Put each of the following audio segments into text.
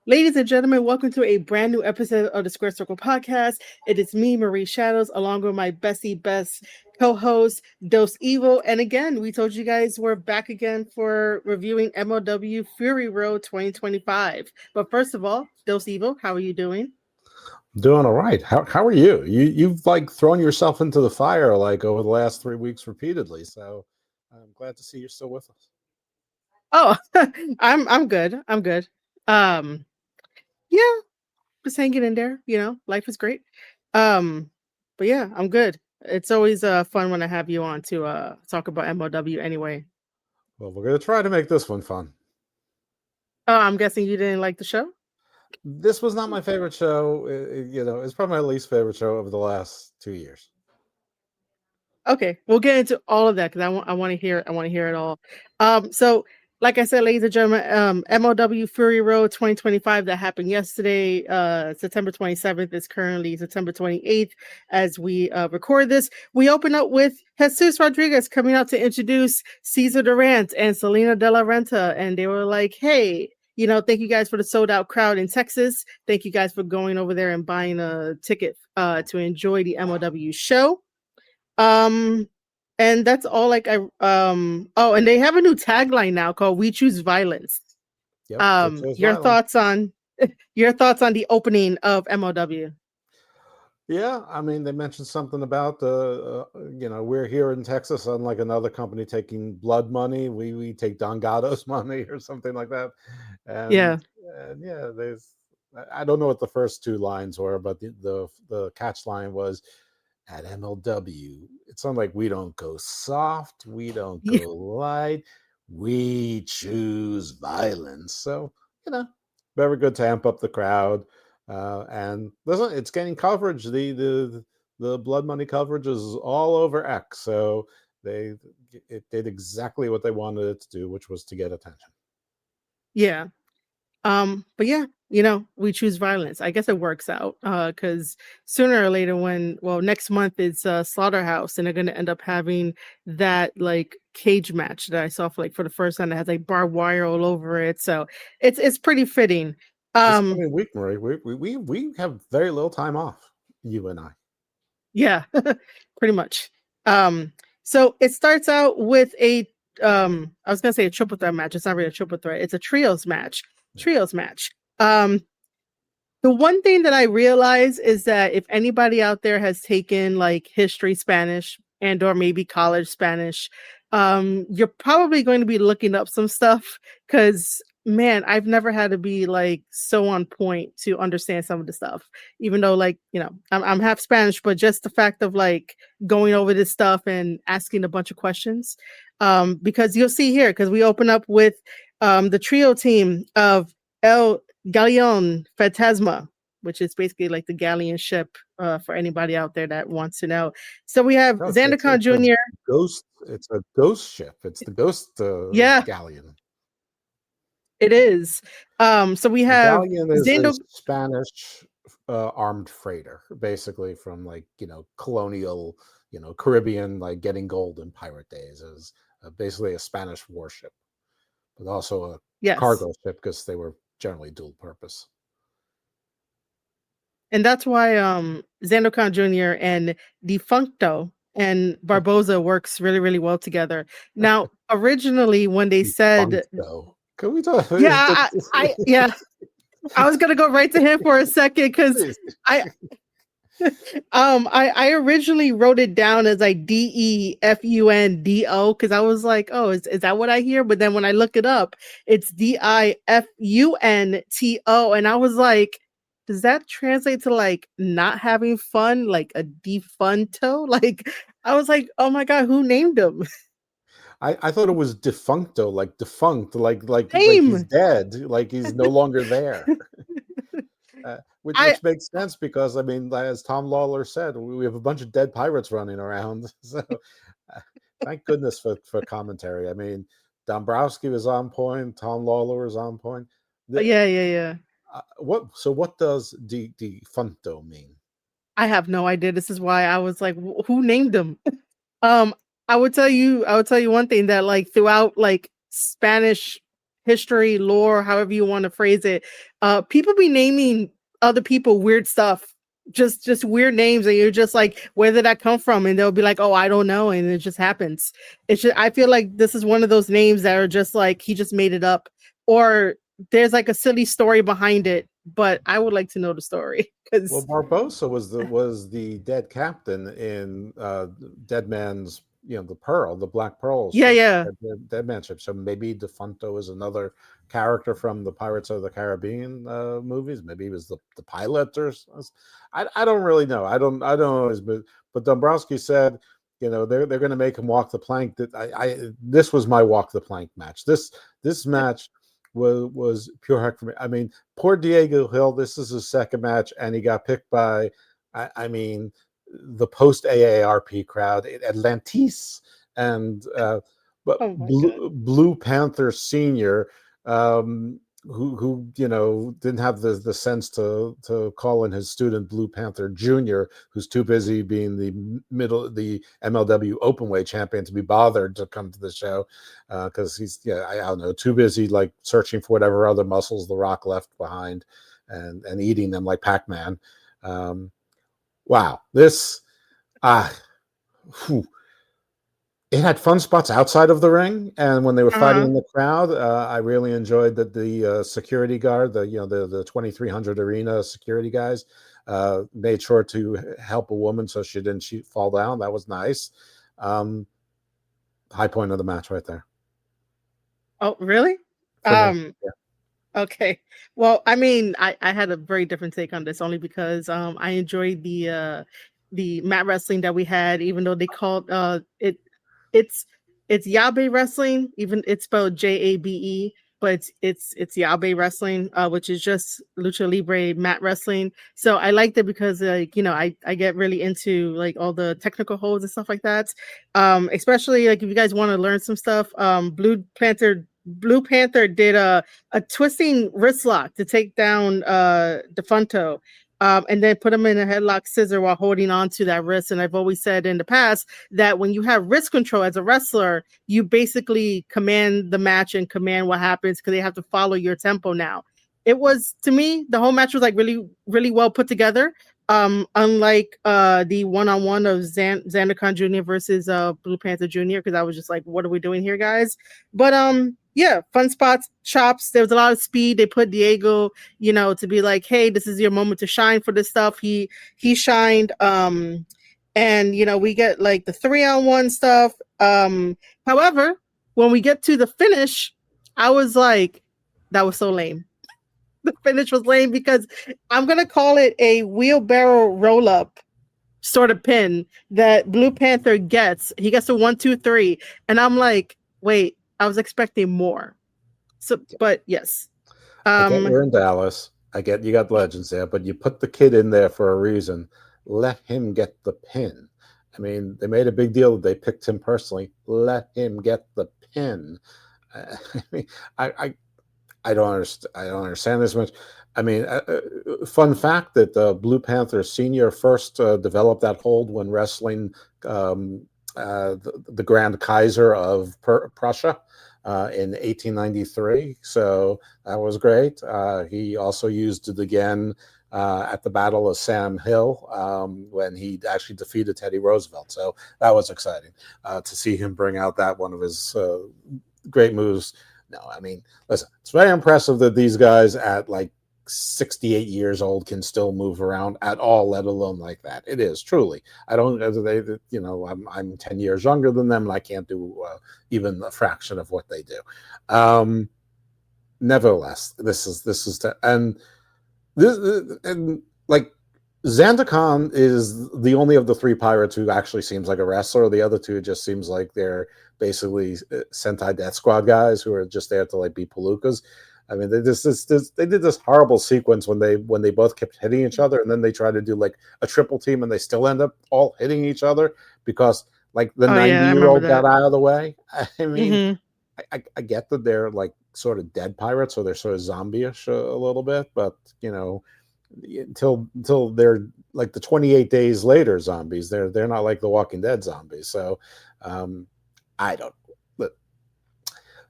Ladies and gentlemen, welcome to a brand new episode of the Square Circle Podcast. It is me, Marie Shadows, along with my best co-host, Dose Evil. And again, we told you guys we're back again for reviewing MLW Fury Road 2025. But first of all, Dose Evil, how are you doing? Doing all right. How are you? You've like thrown yourself into the fire like over the last 3 weeks repeatedly. So I'm glad to see you're still with us. Oh, I'm good. I'm good. Um, yeah, just hanging in there. You know, life is great. But yeah, I'm good. It's always fun when I have you on to talk about MLW anyway. Well, we're gonna try to make this one fun. Oh, I'm guessing you didn't like the show? This was not my favorite show. It's probably my least favorite show over the last 2 years. Okay, we'll get into all of that because I want to hear it all. So like I said, ladies and gentlemen, MLW Fury Road 2025 that happened yesterday, September 27th is currently September 28th as we record this. We open up with Jesus Rodriguez coming out to introduce Cesar Durant and Selena De La Renta, and they were like, "Hey, you know, thank you guys for the sold out crowd in Texas. Thank you guys for going over there and buying a ticket to enjoy the MLW show." And that's all. Like and they have a new tagline now called "We Choose Violence." Yep. Your thoughts on the opening of MLW? Yeah, I mean, they mentioned something about we're here in Texas, unlike another company taking blood money, we take Don Gatto's money or something like that. And yeah, I don't know what the first two lines were, but the catch line was, at MLW, it's not like we don't go soft, we don't go light, we choose violence. So, very good to amp up the crowd. And listen, it's getting coverage. The blood money coverage is all over X. So it did exactly what they wanted it to do, which was to get attention. Yeah. But yeah, we choose violence. I guess it works out because sooner or later next month is Slaughterhouse, and they're going to end up having that like cage match that I saw for the first time that has like barbed wire all over it. So it's pretty fitting. This coming week, Marie, we have very little time off, you and I. Yeah, pretty much. So it starts out with I was gonna say a triple threat match. It's not really a triple threat, it's a trios match. The one thing that I realize is that if anybody out there has taken like history Spanish and or maybe college Spanish, you're probably going to be looking up some stuff because man, I've never had to be like so on point to understand some of the stuff, even though I'm half Spanish, but just the fact of like going over this stuff and asking a bunch of questions, because you'll see here, because we open up with the trio team of El Galeon Fantasma, which is basically like the galleon ship for anybody out there that wants to know. So we have Xandercon Jr. It's a ghost ship. It's the ghost galleon. It is. So we have galleon is a Spanish armed freighter, basically from colonial, Caribbean, like getting gold in pirate days. Is basically a Spanish warship, but also a cargo ship because they were generally dual purpose. And that's why Xandercon Jr. and Defuncto and Barboza works really, really well together. Now, originally when they said, can we talk? Yeah, I was gonna go right to him for a second because I originally wrote it down as like DEFUNDO because I was like, oh, is that what I hear? But then when I look it up, it's DIFUNTO, and I was like, does that translate to like not having fun, like a defunto? Like I was like, oh my god, who named him? I thought it was defuncto, like defunct, like he's dead, like he's no longer there. Which makes sense because, I mean, as Tom Lawler said, we have a bunch of dead pirates running around. So thank goodness for commentary. I mean, Dombrowski was on point. Tom Lawler was on point. Yeah. What does defunto mean? I have no idea. This is why I was like, who named him? I would tell you one thing, that like throughout like Spanish history, lore, however you want to phrase it, people be naming other people weird stuff, just weird names, and you're just like, where did that come from? And they'll be like, oh, I don't know, and it just happens. It's just, I feel like this is one of those names that are just like he just made it up, or there's like a silly story behind it. But I would like to know the story because Well, Barbosa was the dead captain in Dead Man's, the Pearl, the Black Pearl yeah, ship, yeah. Dead Man ship. So maybe Defunto is another character from the Pirates of the Caribbean movies. Maybe he was the pilot I don't really know. I don't always, but Dombrowski said, they're going to make him walk the plank. That this was my walk the plank match. This match was pure heck for me. I mean, poor Diego Hill. This is his second match, and he got picked by, I mean, the post AARP crowd, Atlantis, and but Oh my god. Blue Panther Senior, who didn't have the sense to call in his student Blue Panther Jr., who's too busy being the MLW Openweight champion to be bothered to come to the show, because he's I don't know, too busy like searching for whatever other muscles The Rock left behind and eating them like Pac-Man. Wow, this whew. It had fun spots outside of the ring, and when they were fighting Uh-huh. in the crowd, I really enjoyed that the security guard, the 2300 arena security guys, made sure to help a woman so she didn't fall down. That was nice. High point of the match right there Oh, really? for me. Um, okay. Well, I mean, I had a very different take on this only because I enjoyed the mat wrestling that we had, even though they called it's it's Yabe wrestling, even it's spelled Jabe, but it's Yabe wrestling, which is just lucha libre mat wrestling. So I liked it because I get really into like all the technical holds and stuff like that. Especially like if you guys want to learn some stuff, Blue Panther did a twisting wrist lock to take down Defunto. And then put him in a headlock scissor while holding on to that wrist. And I've always said in the past that when you have wrist control as a wrestler, you basically command the match and command what happens because they have to follow your tempo now. It was, to me, the whole match was like really, really well put together. Unlike the one-on-one of Xander Jr. versus Blue Panther Jr., because I was just like, what are we doing here, guys? But yeah, fun spots, chops. There was a lot of speed. They put Diego, to be like, hey, this is your moment to shine for this stuff. He shined. And we get like the 3-on-1 stuff. However, when we get to the finish, I was like, that was so lame. The finish was lame because I'm gonna call it a wheelbarrow roll up sort of pin that Blue Panther gets. He gets a 1, 2, 3, and I'm like, wait, I was expecting more. So, but yes, I get um, you're in Dallas. I get you got legends there, but you put the kid in there for a reason. Let him get the pin. I mean, they made a big deal that they picked him personally. Let him get the pin. I mean, I don't understand. I don't understand this much. I mean, fun fact that Blue Panther Senior first developed that hold when wrestling the Grand Kaiser of Prussia in 1893. So that was great. He also used it again at the Battle of Sam Hill when he actually defeated Teddy Roosevelt. So that was exciting to see him bring out that one of his great moves. No, I mean, listen, it's very impressive that these guys at like 68 years old can still move around at all, let alone like that. It is truly. I don't, I'm 10 years younger than them and I can't do even a fraction of what they do. Nevertheless, and like Xandercon is the only of the three pirates who actually seems like a wrestler. The other two just seems like they're basically Sentai Death Squad guys who are just there to like be palookas. I mean, they did this horrible sequence when they both kept hitting each other, and then they tried to do like a triple team, and they still end up all hitting each other because like the oh yeah, I remember 90-year-old got that. out of the way. I mean, Hmm. I get that they're like sort of dead pirates, or they're sort of zombie-ish a little bit, but until they're like the 28 days later zombies, they're not like the Walking Dead zombies. So I don't. But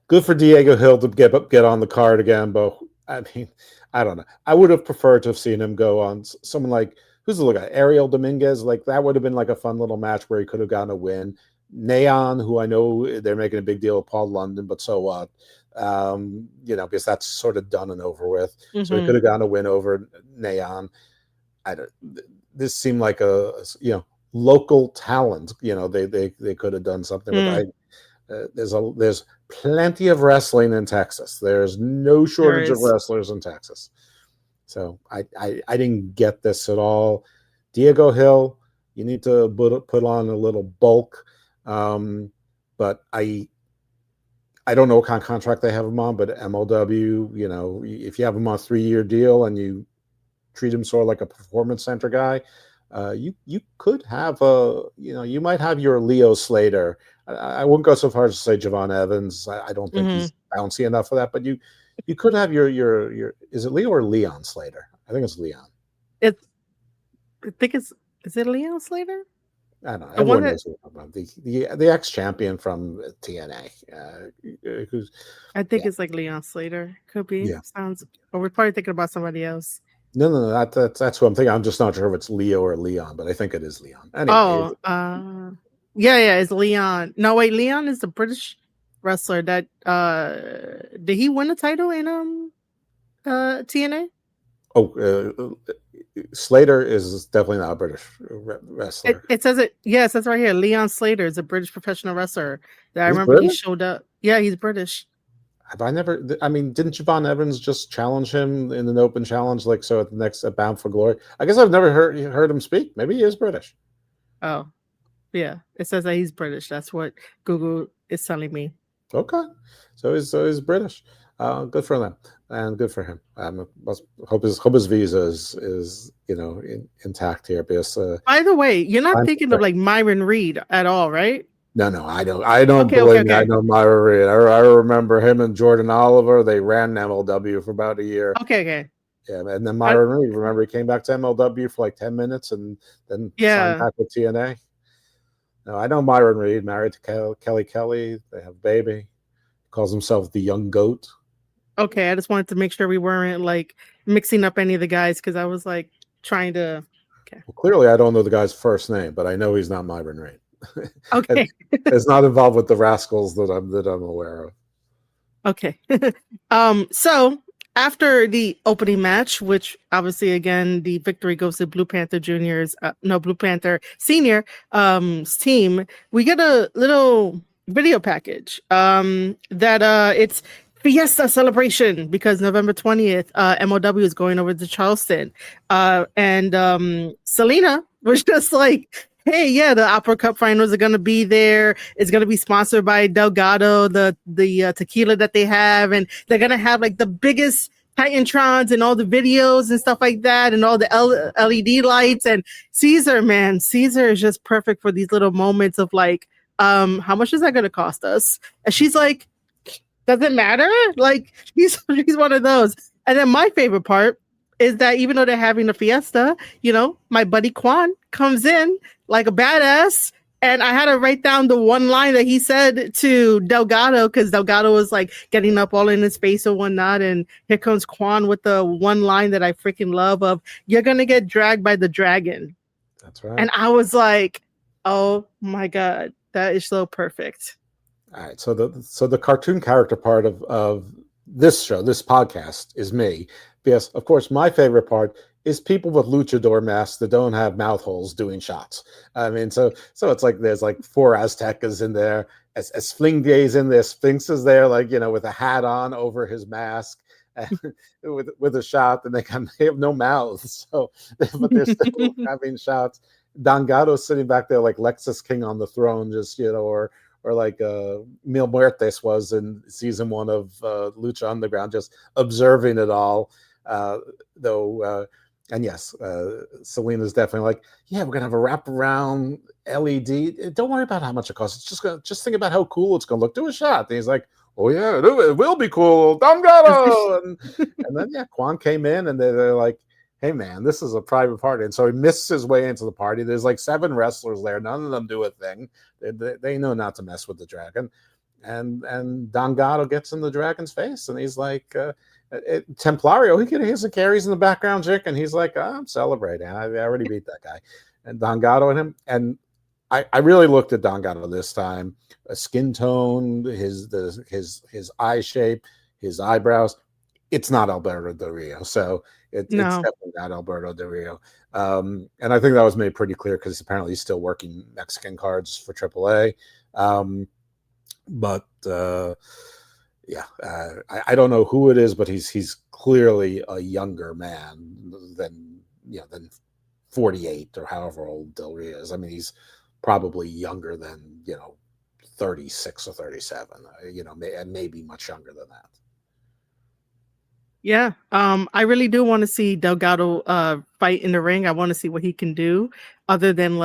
Good for Diego Hill to get on the card again, but I mean, I don't know. I would have preferred to have seen him go on someone like who's the little guy, Ariel Dominguez. Like that would have been like a fun little match where he could have gotten a win. Neon, who I know they're making a big deal of Paul London, but so what? Because that's sort of done and over with. So he could have gotten a win over Neon. This seemed like a local talent. They could have done something with. There's plenty of wrestling in Texas. There's no shortage of wrestlers in Texas. So I didn't get this at all. Diego Hill, you need to put on a little bulk. But I don't know what kind of contract they have him on, but MLW, if you have him on a 3-year deal and you treat him sort of like a performance center guy, you could have you might have your Leo Slater. I wouldn't go so far as to say Javon Evans. I don't think he's bouncy enough for that, but you could have your is it Leo or Leon Slater? I think it's Leon. I think is it Leon Slater? I don't know. Everyone knows who I'm talking about. The ex-champion from TNA. Who's I think it's like Leon Slater. Could be. Yeah. Or we're probably thinking about somebody else. No. That's what I'm thinking. I'm just not sure if it's Leo or Leon, but I think it is Leon. Anyway, yeah, it's Leon. No, wait, Leon is the British wrestler that did he win a title in TNA? Slater is definitely not a British wrestler. It says it. Yeah, it says right here. Leon Slater is a British professional wrestler. I remember British? he showed up. Yeah, he's British. Didn't Javon Evans just challenge him in an open challenge at the next Bound for Glory? I guess I've never heard him speak. Maybe he is British. Oh, yeah. It says that he's British. That's what Google is telling me. Okay, so he's British. Good for them and good for him. Hope his visa is intact here. Because by the way, you're not thinking of like Myron Reed at all, right? No, I don't believe me. I know Myron Reed. I remember him and Jordan Oliver. They ran MLW for about a year. Okay. Yeah, and then Myron Reed. Remember, he came back to MLW for like 10 minutes and then signed back with TNA. No, I know Myron Reed, married to Kelly Kelly. They have a baby. Calls himself the Young Goat. Okay, I just wanted to make sure we weren't like mixing up any of the guys because I was like trying to. Okay. Well, clearly, I don't know the guy's first name, but I know he's not Myron Reed. Okay, it's not involved with the Rascals that I'm aware of. Okay, so after the opening match, which obviously again the victory goes to Blue Panther Blue Panther Senior team, we get a little video package that it's Fiesta celebration because November 20th, MLW is going over to Charleston. And Selena was just like, hey, yeah, the Opera Cup finals are going to be there. It's going to be sponsored by Delgado, the tequila that they have. And they're going to have like the biggest Titantrons and all the videos and stuff like that and all the LED lights. And Caesar is just perfect for these little moments of like, how much is that going to cost us? And she's like, does it matter? Like she's one of those. And then my favorite part is that even though they're having a fiesta, my buddy Quan comes in like a badass. And I had to write down the one line that he said to Delgado because Delgado was like getting up all in his face and whatnot. And here comes Quan with the one line that I freaking love of, you're going to get dragged by the dragon. That's right. And I was like, oh my God, that is so perfect. All right, so the cartoon character part of this show, this podcast, is me. Because of course, my favorite part is people with luchador masks that don't have mouth holes doing shots. I mean, so it's like there's like 4 Aztecas in there, Esflingue's in there, Sphinx is there, like with a hat on over his mask, and with a shot, and they have no mouths, so but they're still having shots. Dangado's sitting back there like Lexus King on the throne, just or like Mil Muertes was in season 1 of Lucha Underground, just observing it all. And yes, Selena's definitely like, yeah, we're gonna have a wraparound LED. Don't worry about how much it costs. It's just think about how cool it's gonna look. Do a shot. And he's like, oh yeah, it will be cool. Damgado. and then Quan came in and they're like, hey man, this is a private party. And so he missed his way into the party. There's like 7 wrestlers there. None of them do a thing. They know not to mess with the dragon. and Don Gatto gets in the Dragon's face, and he's like, Templario, he has a carries in the background chick, and he's like, I'm celebrating. I already beat that guy. And Don Gatto and him, and I really looked at Don Gatto this time. A skin tone, his eye shape, his eyebrows. It's not Alberto Del Rio, so it's definitely not Alberto Del Rio. And I think that was made pretty clear because apparently he's still working Mexican cards for AAA. But I don't know who it is, but he's clearly a younger man than 48 or however old Del Rio is. I mean, he's probably younger than 36 or 37, and maybe much younger than that. Yeah. I really do want to see Delgado fight in the ring. I want to see what he can do other than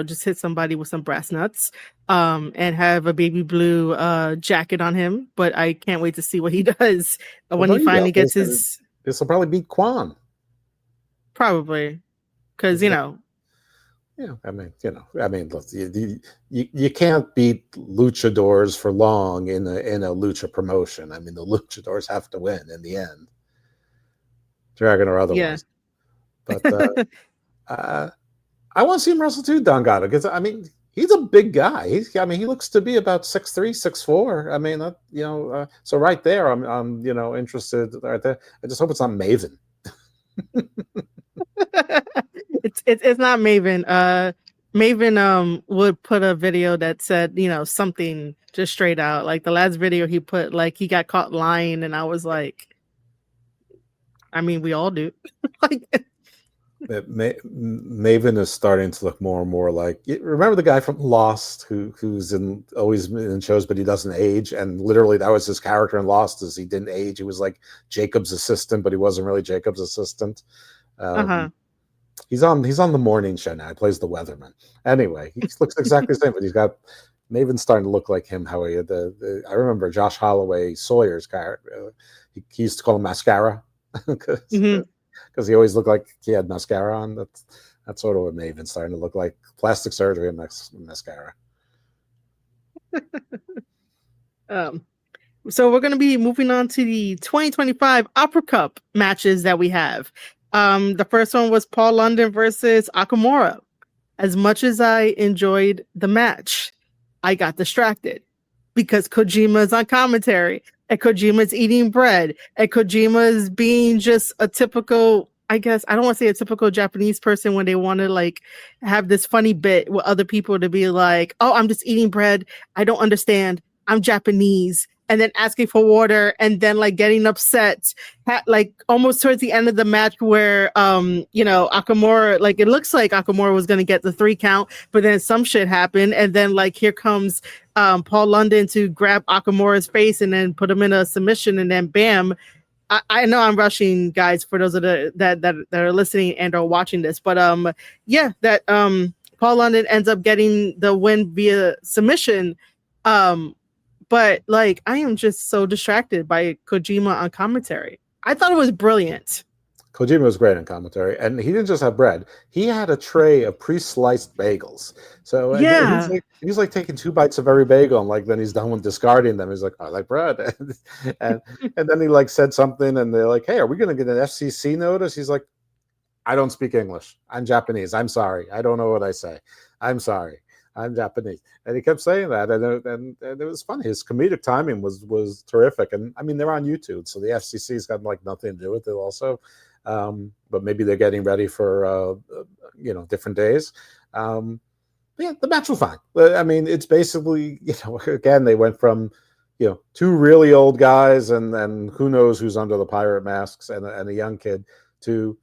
just hit somebody with some brass nuts and have a baby blue jacket on him. But I can't wait to see what he does when he finally gets his. This will probably beat Quan. Probably. Because, Yeah, I mean, look, you can't beat luchadors for long in a lucha promotion. I mean, the luchadors have to win in the end, Dragon or otherwise. Yeah. But I want to see him wrestle too, Don Gatto, because I mean, he's a big guy. He looks to be about 6'3", 6'4". I mean, so right there, I'm interested right there. I just hope it's not Maven. It's not Maven. Maven would put a video that said something just straight out, like the last video he put, like he got caught lying, and I was like, I mean, we all do. Maven is starting to look more and more like, remember the guy from Lost who's always in shows but he doesn't age, and literally that was his character in Lost, is he didn't age. He was like Jacob's assistant, but he wasn't really Jacob's assistant. He's on the morning show now. He plays the weatherman. Anyway, he looks exactly the same, but he's got Maven's starting to look like him. How he I remember Josh Holloway Sawyer's character. He used to call him Mascara because he always looked like he had mascara on. That's sort of what Maven's starting to look like. Plastic surgery and mascara. So we're going to be moving on to the 2025 Opera Cup matches that we have. The first one was Paul London versus Akamura. As much as I enjoyed the match, I got distracted because Kojima's on commentary, and Kojima's eating bread, and Kojima's being just a typical, I guess, I don't want to say a typical Japanese person when they want to have this funny bit with other people to be like, oh, I'm just eating bread. I don't understand. I'm Japanese. And then asking for water, and then getting upset, almost towards the end of the match where, Akamura, it looks like Akamura was going to get the 3 count, but then some shit happened. And then here comes Paul London to grab Akamura's face and then put him in a submission. And then bam, I know I'm rushing, guys, for those of that are listening and are watching this, but Paul London ends up getting the win via submission. But I am just so distracted by Kojima on commentary. I thought it was brilliant. Kojima was great on commentary, and he didn't just have bread. He had a tray of pre-sliced bagels. So yeah, he's like taking 2 bites of every bagel, and then he's done with discarding them. He's like, I like bread, and then he said something, and they're like, hey, are we going to get an FCC notice? He's like, I don't speak English. I'm Japanese. I'm sorry. I don't know what I say. I'm sorry. I'm Japanese. And he kept saying that, and it was funny. His comedic timing was terrific. And I mean, they're on YouTube, so the FCC's got nothing to do with it also. But maybe they're getting ready for different days. Yeah, the match was fine. I mean, it's basically, again, they went from 2 really old guys and who knows who's under the pirate masks and a young kid to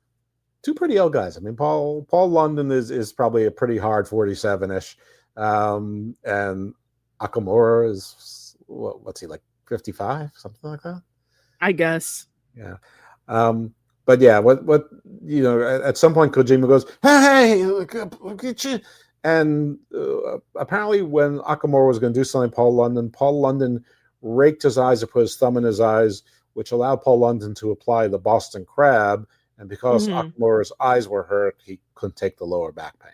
2 pretty old guys. I mean, Paul London is probably a pretty hard 47-ish. And Akamura is what's he, 55, something like that, I guess. Yeah. But yeah, what at some point Kojima goes, hey, look at you. And apparently when Akamura was going to do something, Paul London raked his eyes or put his thumb in his eyes, which allowed Paul London to apply the Boston Crab. And because Akamura's eyes were hurt, he couldn't take the lower back pain.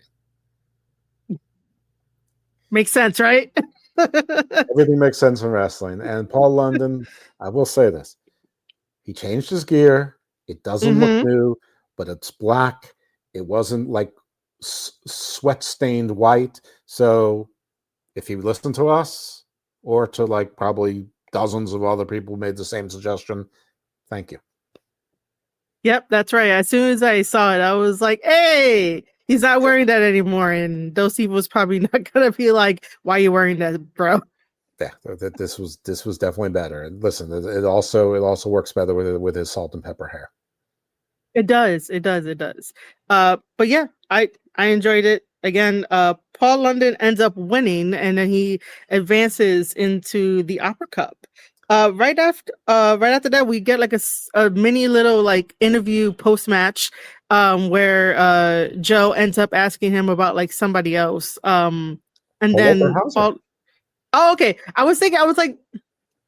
Makes sense, right? Everything makes sense in wrestling. And Paul London, I will say this. He changed his gear. It doesn't look Mm-hmm. new, but it's black. It wasn't like sweat-stained white. So if he listened to us or to like probably dozens of other people who made the same suggestion, thank you. Yep, that's right. As soon as I saw it, I was like, "Hey, he's not wearing that anymore." And those people was probably not gonna be like, "Why are you wearing that, bro?" Yeah, this was definitely better. And listen, it also works better with his salt and pepper hair. It does. It does. It does. But yeah, I enjoyed it. Again, Paul London ends up winning, and then he advances into the Opera Cup. Right after that, we get like a mini little like interview post match, where Joe ends up asking him about like somebody else. And Walter then Hauser. Paul. Oh, okay. I was like,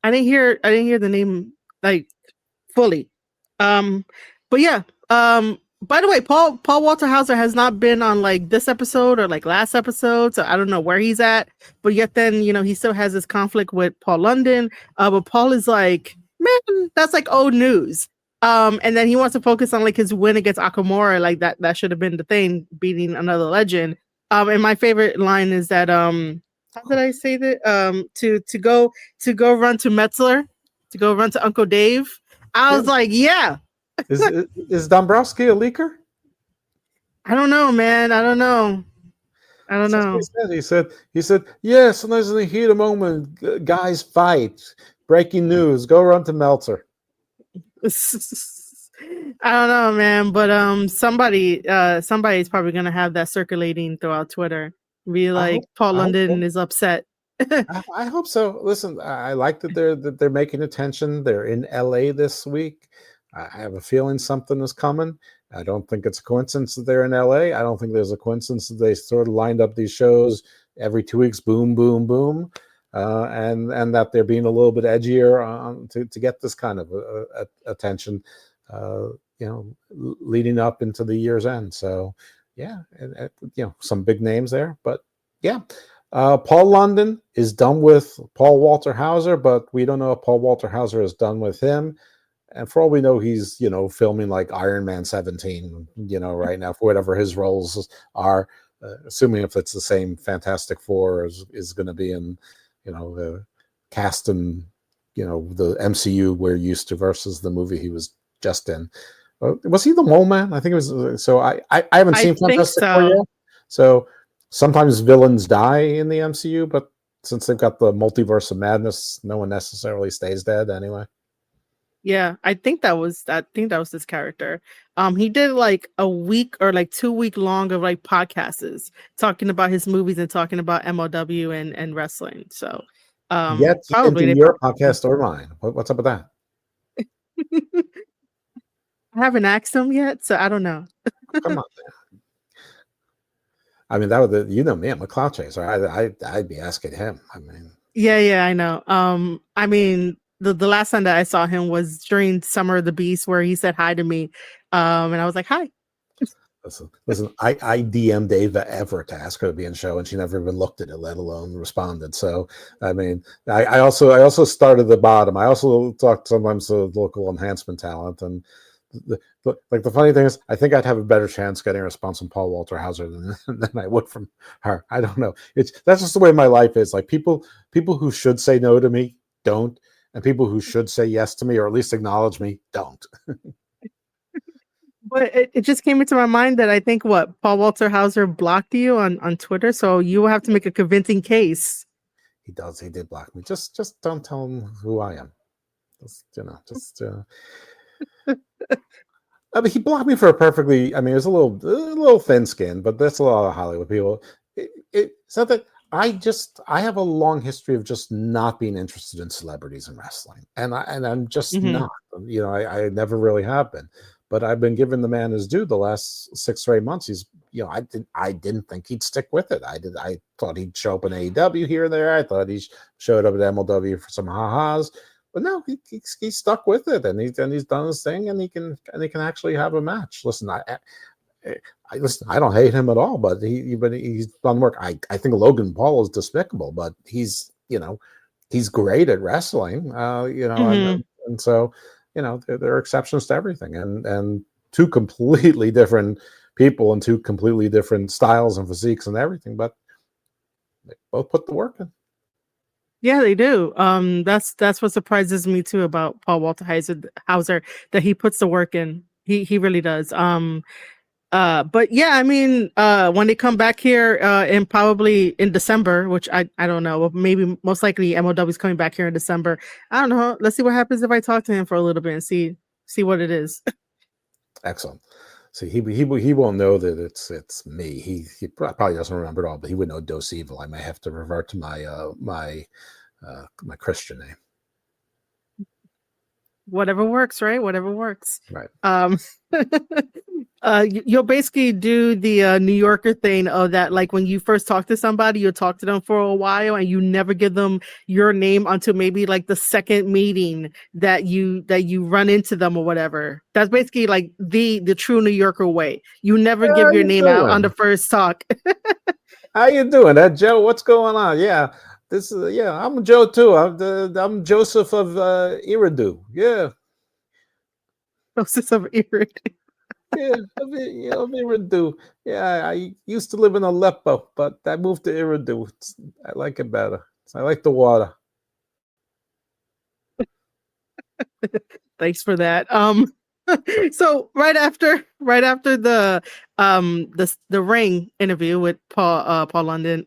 I didn't hear the name like fully. But yeah. By the way, Paul Walter Hauser has not been on like this episode or like last episode, so I don't know where he's at. But yet then, he still has this conflict with Paul London. But Paul is like, man, that's like old news. And then he wants to focus on like his win against Akamura, like that should have been the thing, beating another legend. And my favorite line is that how did I say that? To go run to Metzler, to go run to Uncle Dave. I was like, yeah. Is Dombrowski a leaker? I don't know, man. I don't know. That's what he said. He said, yeah, sometimes in the heat of the moment, guys fight. Breaking news, go run to Meltzer. I don't know, man, but somebody's probably gonna have that circulating throughout Twitter. Be like, Paul London is upset. I hope so. Listen, I like that they're making attention. They're in LA this week. I have a feeling something is coming. I don't think it's a coincidence that they're in LA. I don't think there's a coincidence that they sort of lined up these shows every 2 weeks, boom, boom, boom, and that they're being a little bit edgier to get this kind of attention, leading up into the year's end. So, yeah, and some big names there, but yeah. Paul London is done with Paul Walter Hauser, but we don't know if Paul Walter Hauser is done with him. And for all we know, he's, filming like Iron Man 17, right now for whatever his roles are, assuming if it's the same Fantastic Four is going to be in, the cast in, the MCU we're used to versus the movie he was just in. Was he the Mole Man? I think it was. So I haven't seen Fantastic Four yet. So sometimes villains die in the MCU, but since they've got the multiverse of madness, no one necessarily stays dead anyway. Yeah, I think that was this character. He did like a week or like 2 week long of like podcasts talking about his movies and talking about MLW and wrestling. So Yet probably into your podcast or mine. What's up with that? I haven't asked him yet, so I don't know. Come on, man. I mean, that would me. I'm a clout chaser. I'd be asking him. I mean, yeah, I know. I mean, the last time that I saw him was during Summer of the Beast, where he said hi to me, and I was like, hi. Listen. I DM'd Ava Everett to ask her to be in the show, and she never even looked at it, let alone responded. So, I mean, I also started at the bottom. I also talked sometimes to local enhancement talent, and the funny thing is, I think I'd have a better chance getting a response from Paul Walter Hauser than I would from her. I don't know. That's just the way my life is. Like people who should say no to me don't, and people who should say yes to me or at least acknowledge me don't. But it just came into my mind that I think Paul Walter Hauser blocked you on Twitter, so you will have to make a convincing case. He does. He did block me. Just don't tell him who I am. I mean, he blocked me for a perfectly. I mean, it was a little thin-skinned, but that's a lot of Hollywood people. It's not that I have a long history of just not being interested in celebrities in wrestling, and I'm just not. I never really have been. But I've been giving the man his due the last 6 or 8 months. He's, I didn't think he'd stick with it. I thought he'd show up in AEW here and there. I thought he showed up at MLW for some ha-has. But no, he stuck with it, and he's done his thing, and he can actually have a match. Listen, I don't hate him at all, but he's done work. I think Logan Paul is despicable, but he's he's great at wrestling. Mhm. And so there are exceptions to everything, and two completely different people and two completely different styles and physiques and everything, but they both put the work in. Yeah, they do. That's what surprises me too about Paul Walter Hauser, that he puts the work in. He really does. But yeah, I mean, when they come back here, in probably in December, which I don't know, but maybe most likely MLW is coming back here in December. I don't know. Let's see what happens if I talk to him for a little bit and see what it is. Excellent. See, he won't know that it's me. He probably doesn't remember it all, but he would know Dos Evil. I may have to revert to my Christian name. Whatever works, right? Whatever works. Right. You'll basically do the New Yorker thing of that, like when you first talk to somebody, you'll talk to them for a while and you never give them your name until maybe like the second meeting that you run into them or whatever. That's basically like the true New Yorker way. You never give your name out on the first talk. How you doing, Joe? What's going on? Yeah. I'm Joe too. I'm Joseph of Eridu. Yeah. Joseph of Eridu. Yeah, of Eridu. Yeah, I used to live in Aleppo, but I moved to Eridu. I like it better. I like the water. Thanks for that. So right after the ring interview with Paul London,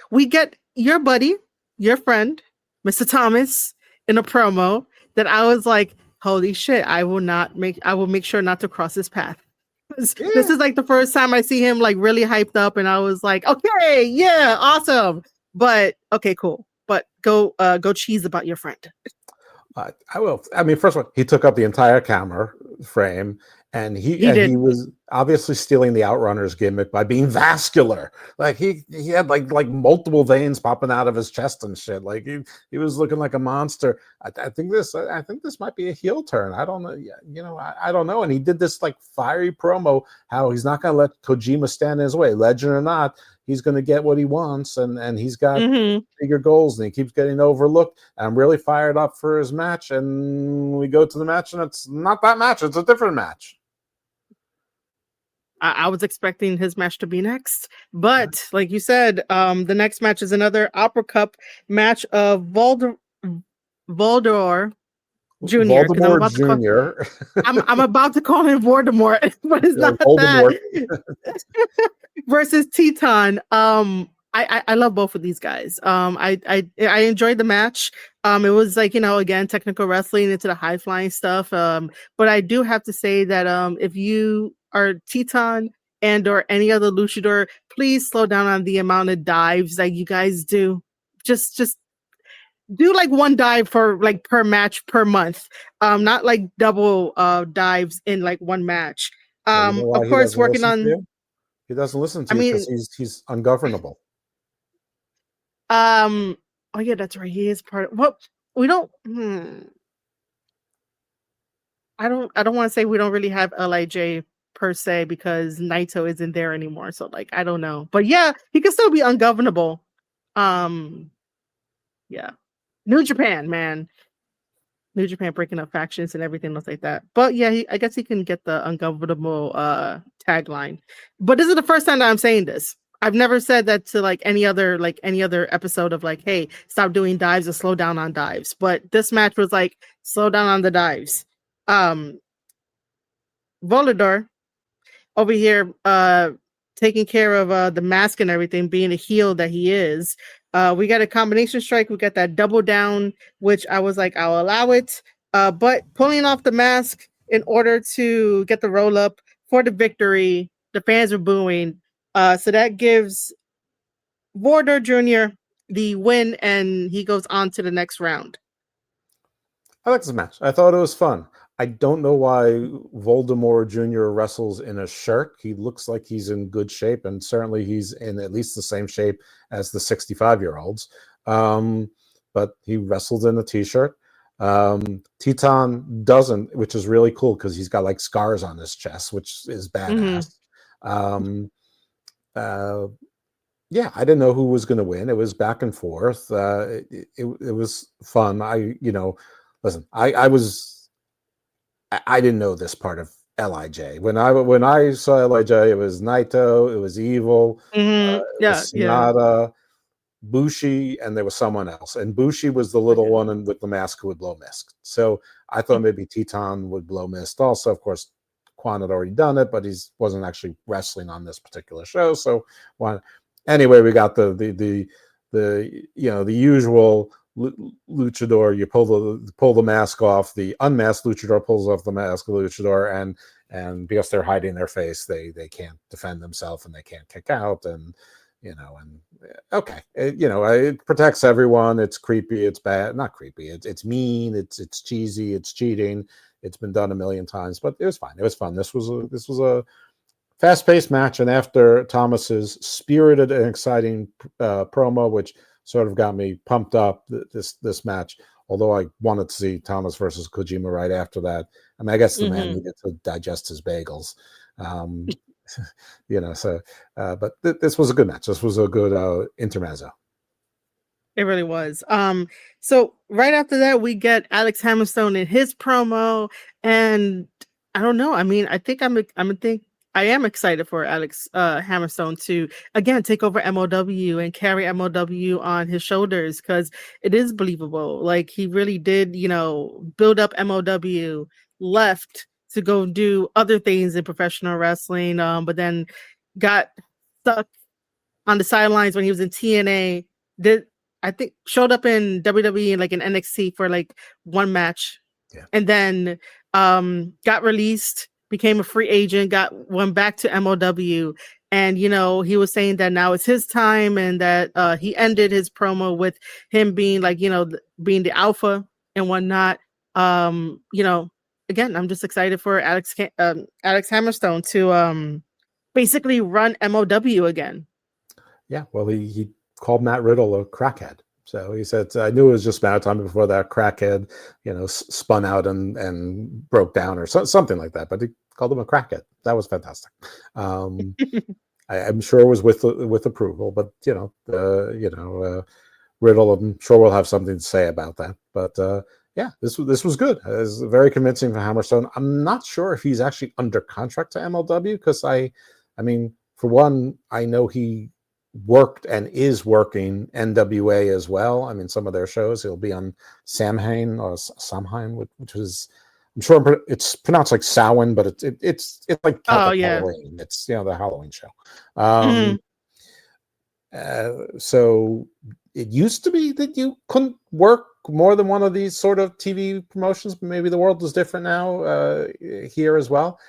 we get your buddy, your friend, Mr. Thomas, in a promo that I was like, holy shit, I will make sure not to cross his path. This is like the first time I see him like really hyped up, and I was like, okay, yeah, awesome. But okay, cool. But go cheese about your friend. I will. I mean, first of all, he took up the entire camera frame, and he was obviously stealing the Outrunners gimmick by being vascular. Like he had like multiple veins popping out of his chest and shit. Like he was looking like a monster. I think this might be a heel turn. I don't know. I don't know. And he did this like fiery promo how he's not going to let Kojima stand in his way, legend or not. He's going to get what he wants, and he's got bigger goals, and he keeps getting overlooked. And I'm really fired up for his match. And we go to the match, and it's not that match; it's a different match. I was expecting his match to be next, but like you said, the next match is another Opera Cup match of Volador Jr. Voldemort Jr. I'm about to call him Voldemort, but it's not Voldemort. That. Versus Teton. I love both of these guys. I enjoyed the match. It was like, again, technical wrestling into the high flying stuff. But I do have to say that if you are Teton and or any other luchador, please slow down on the amount of dives that you guys do. Just do like one dive for like per match per month. Not like double dives in like one match. Of course, working on. He doesn't listen to you because he's ungovernable. Oh yeah, that's right. He is part of what we don't. I don't want to say we don't really have LIJ per se because Naito isn't there anymore. So like I don't know. But yeah, he can still be ungovernable. Yeah. New Japan, man. New Japan breaking up factions and everything else like that. But yeah, I guess he can get the ungovernable tagline. But this is the first time that I'm saying this. I've never said that to like any other episode of like, hey, stop doing dives or slow down on dives. But this match was like, slow down on the dives. Volador over here taking care of the mask and everything, being a heel that he is. We got a combination strike. We got that double down, which I was like, I'll allow it. But pulling off the mask in order to get the roll up for the victory, the fans were booing. So that gives Volador Jr. the win, and he goes on to the next round. I like this match. I thought it was fun. I don't know why Voldemort Jr. wrestles in a shirt. He looks like he's in good shape, and certainly he's in at least the same shape as the 65-year-olds. But he wrestled in a t-shirt. Teton doesn't, which is really cool because he's got like scars on his chest, which is badass. Yeah, I didn't know who was going to win. It was back and forth. It was fun. Listen, I didn't know this part of Lij. When I saw Lij, it was Naito, it was Evil, it Yeah, was yeah. Sonata, Bushi, and there was someone else. And Bushi was the little Okay. one and with the mask who would blow mist. So I thought maybe Teton would blow mist also. Of course, Quan had already done it, but he wasn't actually wrestling on this particular show. So anyway, we got the the usual luchador. You pull the mask off. The unmasked luchador pulls off the mask of the luchador, and because they're hiding their face, they can't defend themselves and they can't kick out. And okay, it protects everyone. It's creepy. It's bad. Not creepy. It's mean. It's cheesy. It's cheating. It's been done a million times, but it was fine. It was fun. This was a fast-paced match, and after Thomas's spirited and exciting promo, which sort of got me pumped up this match, although I wanted to see Thomas versus Kojima right after that. I mean, I guess the man needed to digest his bagels. But this was a good match. This was a good intermezzo. It really was. So right after that, we get Alex Hammerstone in his promo, and I don't know. I mean, I am excited for Alex Hammerstone to again take over MLW and carry MLW on his shoulders, because it is believable. Like, he really did, build up MLW, left to go do other things in professional wrestling, but then got stuck on the sidelines when he was in TNA. Did I think showed up in WWE and like in NXT for like one match, and then got released, became a free agent, went back to MLW, and he was saying that now it's his time, and that he ended his promo with him being like being the alpha and whatnot. Again, I'm just excited for Alex Hammerstone to basically run MLW again. Yeah, well, he called Matt Riddle a crackhead. So he said, I knew it was just a matter of time before that crackhead, spun out and broke down or something like that. But he called him a crackhead. That was fantastic. I'm sure it was with approval, but Riddle, I'm sure we'll have something to say about that. But yeah, this was good. It was very convincing for Hammerstone. I'm not sure if he's actually under contract to MLW, because I mean, for one, I know he worked and is working NWA as well. I mean, some of their shows, he'll be on Samhain, which is, I'm sure it's pronounced like Samhain, but it's like Celtic Halloween. It's the Halloween show. So it used to be that you couldn't work more than one of these sort of TV promotions. Maybe the world is different now here as well.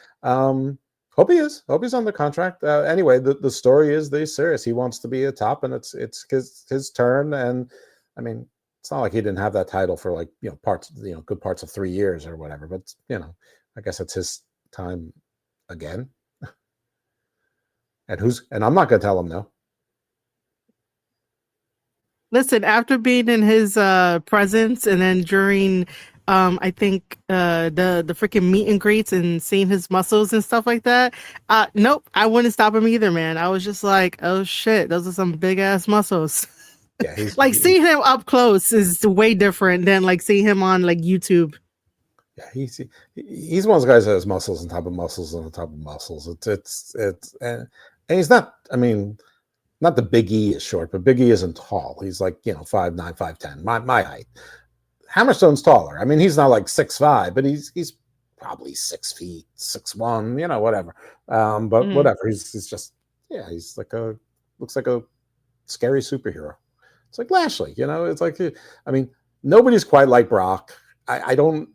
Hope he is. Hope he's on the contract. Anyway, the story is they're serious. He wants to be a top, and it's his turn. And I mean, it's not like he didn't have that title for like good parts of 3 years or whatever. But I guess it's his time again. And I'm not going to tell him no. Listen, after being in his presence, and then during I think the freaking meet and greets and seeing his muscles and stuff like that, nope, I wouldn't stop him either, man. I was just like, oh shit, those are some big ass muscles. Yeah, like seeing him up close is way different than like seeing him on like YouTube. Yeah, he's one of those guys that has muscles on top of muscles on top of muscles. It's and he's not. I mean, not the Big E is short, but Big E isn't tall. He's like 5'9", 5'10", my height. Hammerstone's taller. I mean, he's not like 6'5", but he's probably 6 feet, 6'1", whatever. But whatever. He's just he's looks like a scary superhero. It's like Lashley, It's like, I mean, nobody's quite like Brock. I don't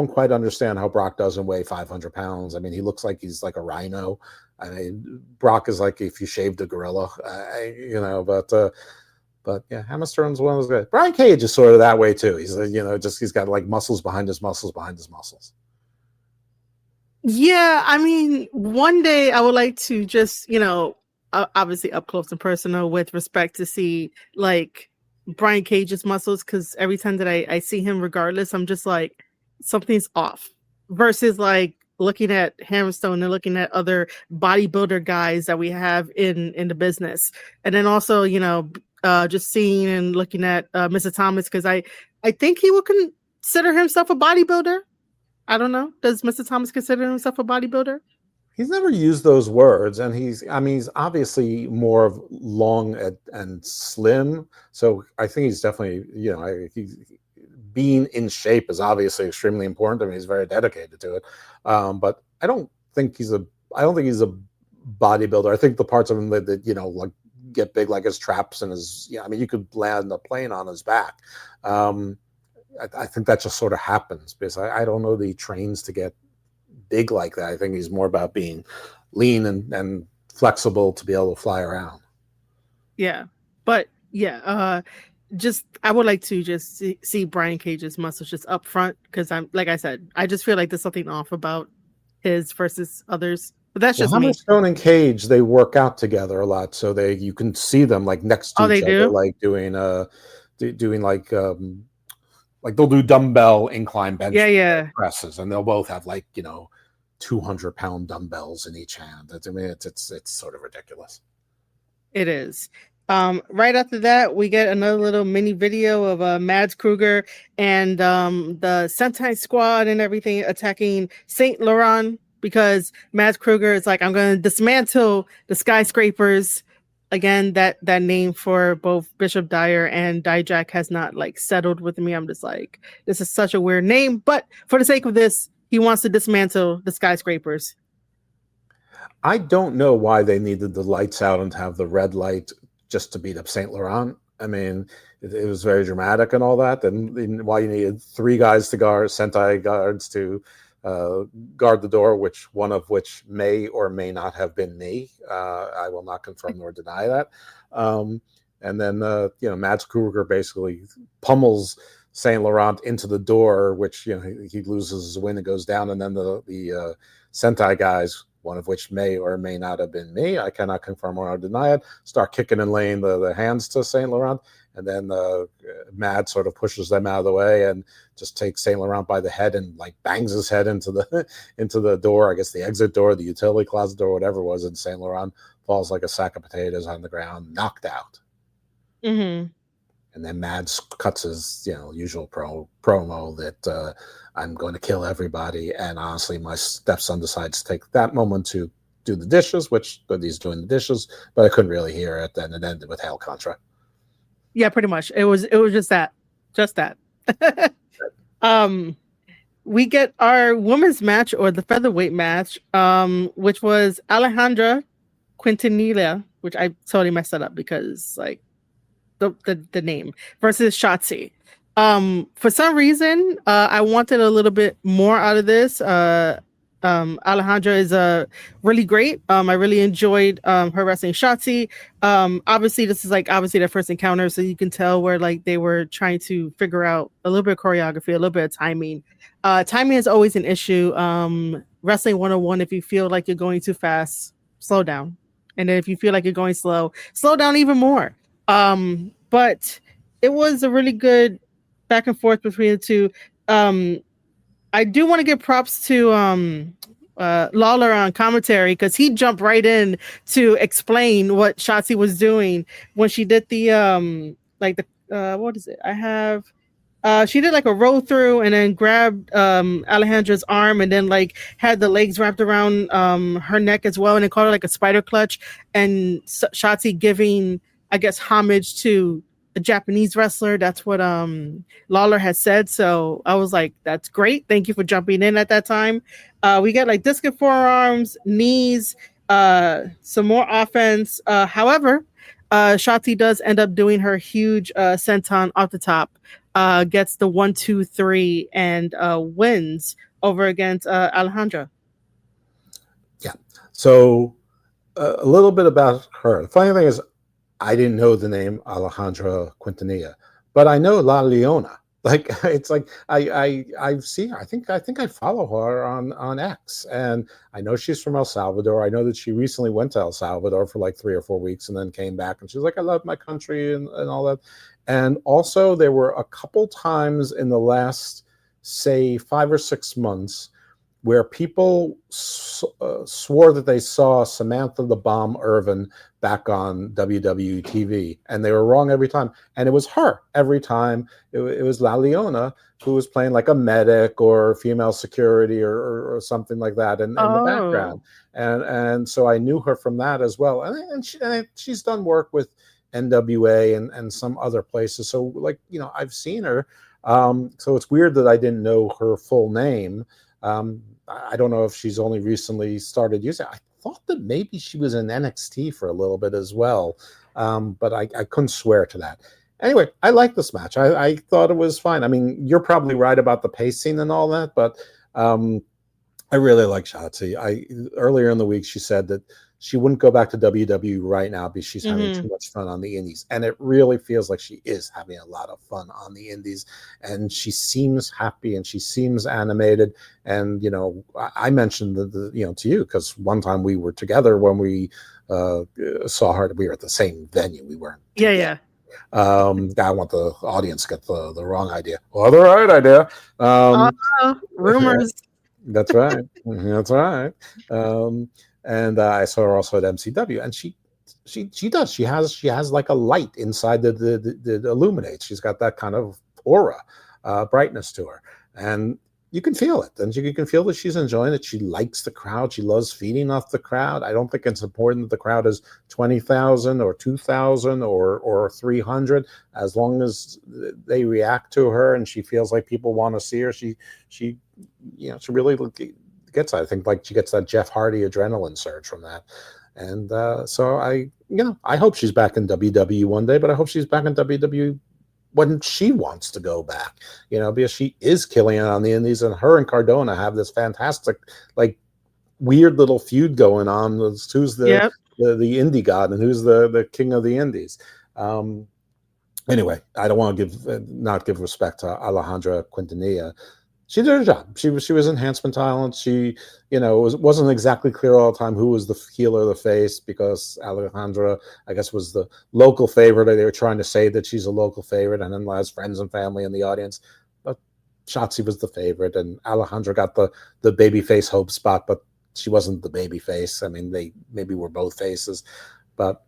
quite understand how Brock doesn't weigh 500 pounds. I mean, he looks like he's like a rhino. I mean, Brock is like if you shaved a gorilla, but yeah, Hammerstone's one of those guys. Brian Cage is sort of that way too. He's he's got like muscles behind his muscles behind his muscles. Yeah, I mean, one day I would like to just, obviously up close and personal with respect to see like Brian Cage's muscles, because every time that I see him, regardless, I'm just like, something's off. Versus like looking at Hammerstone and looking at other bodybuilder guys that we have in the business, and then also just seeing and looking at Mr. Thomas, because I think he would consider himself a bodybuilder. I don't know. Does Mr. Thomas consider himself a bodybuilder? He's never used those words, and he's obviously more of long and slim. So I think he's definitely, being in shape is obviously extremely important. I mean, he's very dedicated to it. But I don't think he's a bodybuilder. I think the parts of him that like get big, like his traps and his, you could land a plane on his back. I think that just sort of happens because I don't know that he trains to get big like that. I think he's more about being lean and flexible to be able to fly around. Yeah, but I would like to just see Brian Cage's muscles just up front, because like I said, I just feel like there's something off about his versus others. But that's just me. Hammerstone and Cage, they work out together a lot, so you can see them like next to each other, like doing like they'll do dumbbell incline bench presses, and they'll both have 200-pound dumbbells in each hand. I mean, it's sort of ridiculous. It is. Right after that, we get another little mini video of Mads Krueger and the Sentai squad and everything attacking Saint Laurent, because Mads Krueger is like, I'm going to dismantle the skyscrapers. Again, that name for both Bishop Dyer and Dijak has not settled with me. I'm just like, this is such a weird name, but for the sake of this, he wants to dismantle the skyscrapers. I don't know why they needed the lights out and have the red light just to beat up Saint Laurent. I mean, it was very dramatic and all that. And why you needed 3 guys to guard, Sentai guards to guard the door, one of which may or may not have been me. I will not confirm nor deny that. And then Mads Krueger basically pummels Saint Laurent into the door, which he loses his wind and goes down. And then the Sentai guys, one of which may or may not have been me, I cannot confirm or deny it, start kicking and laying the hands to Saint Laurent. And then Mad sort of pushes them out of the way and just takes Saint Laurent by the head and bangs his head into the door, I guess the exit door, the utility closet door, whatever it was, and Saint Laurent falls like a sack of potatoes on the ground, knocked out. Mm-hmm. And then Mads cuts his usual promo that I'm going to kill everybody. And honestly, my stepson decides to take that moment to do the dishes, but he's doing the dishes, but I couldn't really hear it. And it ended with Hail Contra. Yeah, pretty much. It was just that. We get our women's match, or the featherweight match, which was Alejandra Quintanilla, which I totally messed that up because the name, versus Shotzi. For some reason, I wanted a little bit more out of this. Alejandra is really great. I really enjoyed her wrestling Shotzi. Obviously, this is their first encounter, so you can tell where they were trying to figure out a little bit of choreography, a little bit of timing. Timing is always an issue. Wrestling 101, if you feel like you're going too fast, slow down. And then if you feel like you're going slow down even more. But it was a really good back and forth between the two. I do want to give props to Lawler on commentary, because he jumped right in to explain what Shotzi was doing when she did the what is it? She did a roll through and then grabbed Alejandra's arm and then had the legs wrapped around her neck as well, and then called it a spider clutch, and Shotzi giving, I guess, homage to a Japanese wrestler. That's what Lawler has said. So I was like, that's great. Thank you for jumping in at that time. We got disc forearms, knees, some more offense. However, Shotzi does end up doing her huge senton off the top, gets the 1, 2, 3, and wins over against Alejandra. Yeah. So a little bit about her. The funny thing is, I didn't know the name Alejandra Quintanilla, but I know La Leona. It's I've seen her. I think I follow her on X, and I know she's from El Salvador. I know that she recently went to El Salvador for 3 or 4 weeks and then came back, and she's like, I love my country and all that. And also there were a couple times in the last, say, 5 or 6 months where people swore that they saw Samantha the Bomb Irvin back on WWE TV, and they were wrong every time. And it was her every time. It was La Leona, who was playing like a medic or female security or something like that in the background. And so I knew her from that as well. And she's done work with NWA and some other places. So, like, I've seen her. So it's weird that I didn't know her full name. I don't know if she's only recently started using it. I thought that maybe she was in NXT for a little bit as well, but I couldn't swear to that. Anyway, I like this match. I thought it was fine. I mean, you're probably right about the pacing and all that, but I really like Shotzi. Earlier in the week, she said that she wouldn't go back to WWE right now because she's having too much fun on the indies. And it really feels like she is having a lot of fun on the indies. And she seems happy and she seems animated. And, I mentioned to you, because one time we were together when we saw her. We were at the same venue. We weren't. Yeah. I want the audience to get the wrong idea or the right idea. Rumors. That's right. That's right. And I saw her also at MCW, and she does. She has like a light inside that illuminates. She's got that kind of aura, brightness to her, and you can feel it. And you can feel that she's enjoying it. She likes the crowd. She loves feeding off the crowd. I don't think it's important that the crowd is 20,000 or 2,000 or 300. As long as they react to her and she feels like people want to see her, she really gets, I think, like she gets that Jeff Hardy adrenaline surge from that. And so I hope she's back in WWE one day, but I hope she's back in WWE when she wants to go back, because she is killing it on the indies, and her and Cardona have this fantastic, like, weird little feud going on. Who's the indie god and who's the king of the indies. Anyway, I don't want to not give respect to Alejandra Quintanilla. She did her job. She was enhancement talent. She, it wasn't exactly clear all the time who was the heel or the face, because Alejandra, I guess, was the local favorite. They were trying to say that she's a local favorite and then has friends and family in the audience. But Shotzi was the favorite, and Alejandra got the babyface hope spot, but she wasn't the babyface. I mean, they maybe were both faces, but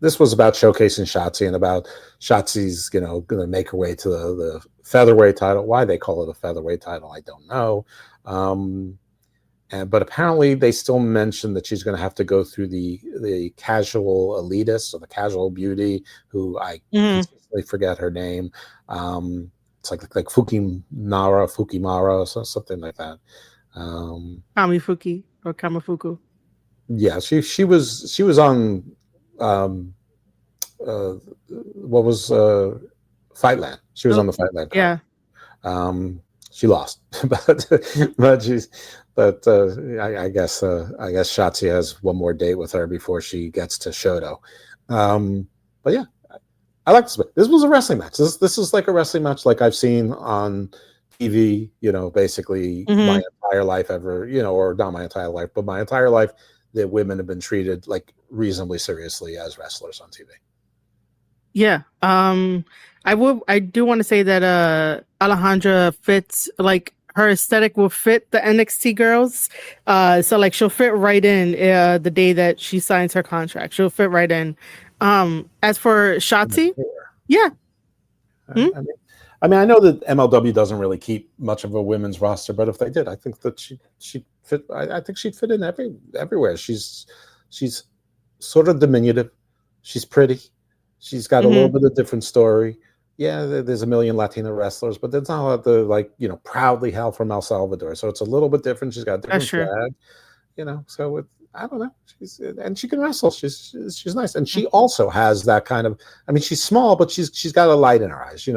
this was about showcasing Shotzi and about Shotzi's, going to make her way to the featherweight title. Why they call it a featherweight title, I don't know. But apparently they still mentioned that she's going to have to go through the casual elitist, or the casual beauty, who I consistently forget her name. It's like Fukimara, or something like that. Kamifuki or Kamafuku. Yeah, she was on. What was Fightland? She was on the Fightland card. Yeah. She lost, but I guess Shotzi has one more date with her before she gets to Shoto. But yeah, I like this. This was a wrestling match. This is like a wrestling match like I've seen on TV. Basically my entire life ever. Or not my entire life, but my entire life, that women have been treated like reasonably seriously as wrestlers on TV. Yeah. I do want to say that Alejandra fits, like, her aesthetic will fit the NXT girls. So like she'll fit right in the day that she signs her contract. She'll fit right in. As for Shotzi, yeah. I mean, I know that MLW doesn't really keep much of a women's roster, but if they did, I think that she'd fit. I think she'd fit in everywhere. She's sort of diminutive. She's pretty. She's got a little bit of different story. Yeah, there's a million Latina wrestlers, but there's not a lot to, proudly hail from El Salvador. So it's a little bit different. She's got a different flag, so I don't know. And she can wrestle. She's nice. And she also has that kind of, I mean, she's small, but she's got a light in her eyes. She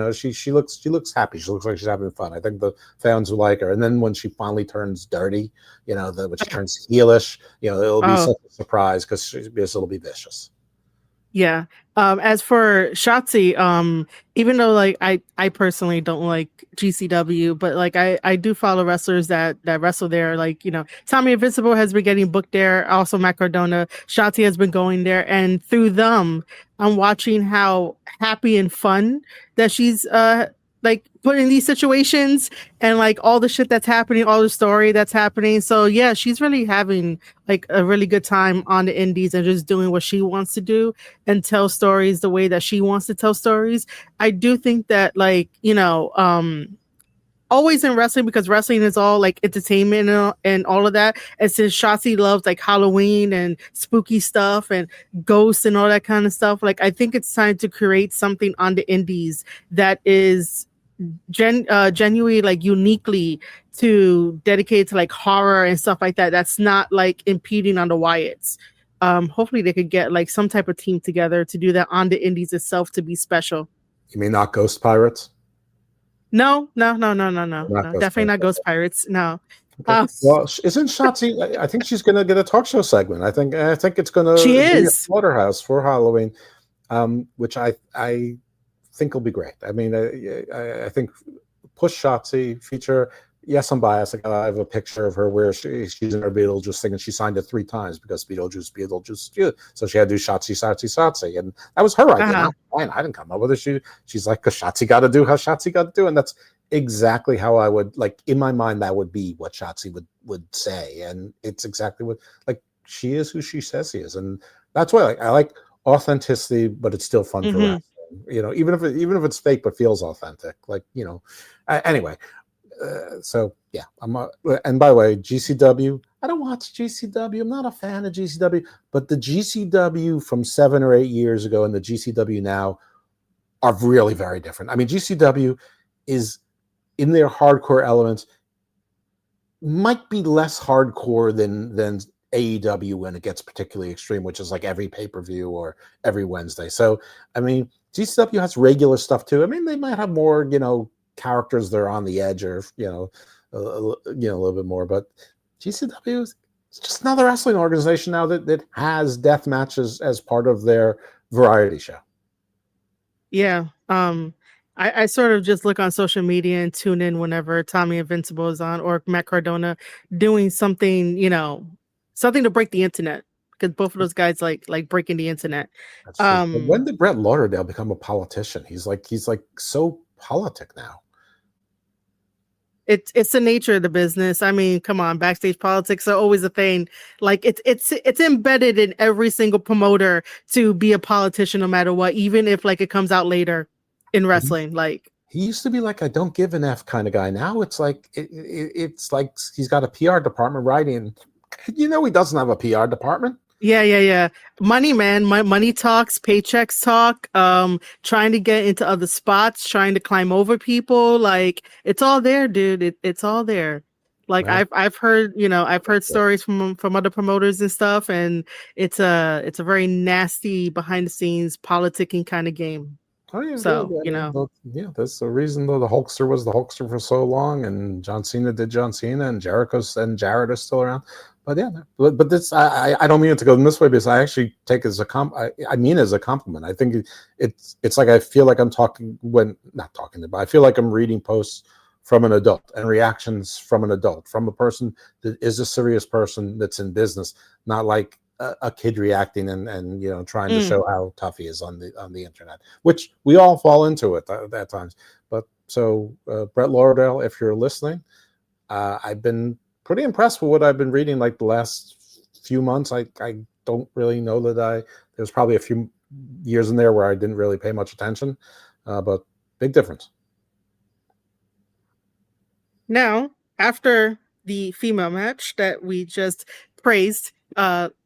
looks happy. She looks like she's having fun. I think the fans will like her. And then when she finally turns dirty, when she turns heelish, it'll be such a surprise because it'll be vicious. Yeah. As for Shotzi, even though like I personally don't like GCW, but like I do follow wrestlers that wrestle there. Like, Tommy Invincible has been getting booked there. Also Matt Cardona. Shotzi has been going there, and through them, I'm watching how happy and fun that she's like put in these situations and like all the shit that's happening, all the story that's happening. So yeah, she's really having like a really good time on the indies and just doing what she wants to do and tell stories the way that she wants to tell stories. I do think that like, always in wrestling, because wrestling is all like entertainment and all of that. And since Shotzi loves like Halloween and spooky stuff and ghosts and all that kind of stuff, like I think it's time to create something on the indies that is genuinely like uniquely to dedicate to like horror and stuff like that. That's not like impeding on the Wyatts. Hopefully they could get like some type of team together to do that on the indies itself to be special. You mean not Ghost Pirates? No. Not Ghost Definitely not Pirates. Ghost Pirates. No. Okay. Well, isn't Shotzi? I think she's going to get a talk show segment. I think it's going to She be is. at Slaughterhouse for Halloween, which I think will be great. I mean, I think push Shotzi, feature. Yes, I'm biased. I have a picture of her where she's in her Beetlejuice thing, and she signed it 3 times because Beetlejuice. So she had to do Shotzi, and that was her idea. I didn't come up with it. She's like, because Shotzi got to do how Shotzi got to do, and that's exactly how I would like in my mind. That would be what Shotzi would say, and it's exactly what like she is who she says she is, and that's why I like authenticity, but it's still fun for wrestling. Even if it's fake but feels authentic. Like anyway. So yeah, and by the way, GCW. I don't watch GCW. I'm not a fan of GCW, but the GCW from 7 or 8 years ago and the GCW now are really very different. I mean, GCW is in their hardcore elements might be less hardcore than AEW when it gets particularly extreme, which is like every pay-per-view or every Wednesday. So I mean, GCW has regular stuff too. I mean, they might have more, characters that are on the edge or a little bit more, but GCW is just another wrestling organization now that has death matches as part of their variety show. Yeah. I sort of just look on social media and tune in whenever Tommy Invincible is on or Matt Cardona doing something, something to break the internet, because both of those guys like breaking the internet. That's true. But when did Brett Lauderdale become a politician? He's like so politic now. It's the nature of the business. I mean, come on, backstage politics are always a thing. Like it's embedded in every single promoter to be a politician, no matter what, even if like it comes out later in wrestling. Like he used to be like a don't give an F kind of guy. Now it's like it's like he's got a PR department writing. He doesn't have a PR department. Yeah. Money, man. Money talks, paychecks talk, trying to get into other spots, trying to climb over people. Like it's all there, dude. It's all there. Like Right. I've heard, I've heard stories from other promoters and stuff, and it's a very nasty behind the scenes politicking kind of game. Oh yeah, So, that's the reason though the Hulkster was the Hulkster for so long, and John Cena did John Cena, and Jericho and Jarrett are still around. But yeah, but this I don't mean it to go this way, because I actually take it as I mean as a compliment. I think it's like I feel like I'm talking not talking to, but I feel like I'm reading posts from an adult and reactions from an adult, from a person that is a serious person that's in business, not like a kid reacting and trying to show how tough he is on the internet, which we all fall into it at times. But so Brett Lauderdale, if you're listening, I've been pretty impressed with what I've been reading like the last few months. I don't really know that there's probably a few years in there where I didn't really pay much attention, but big difference. now after the female match that we just praised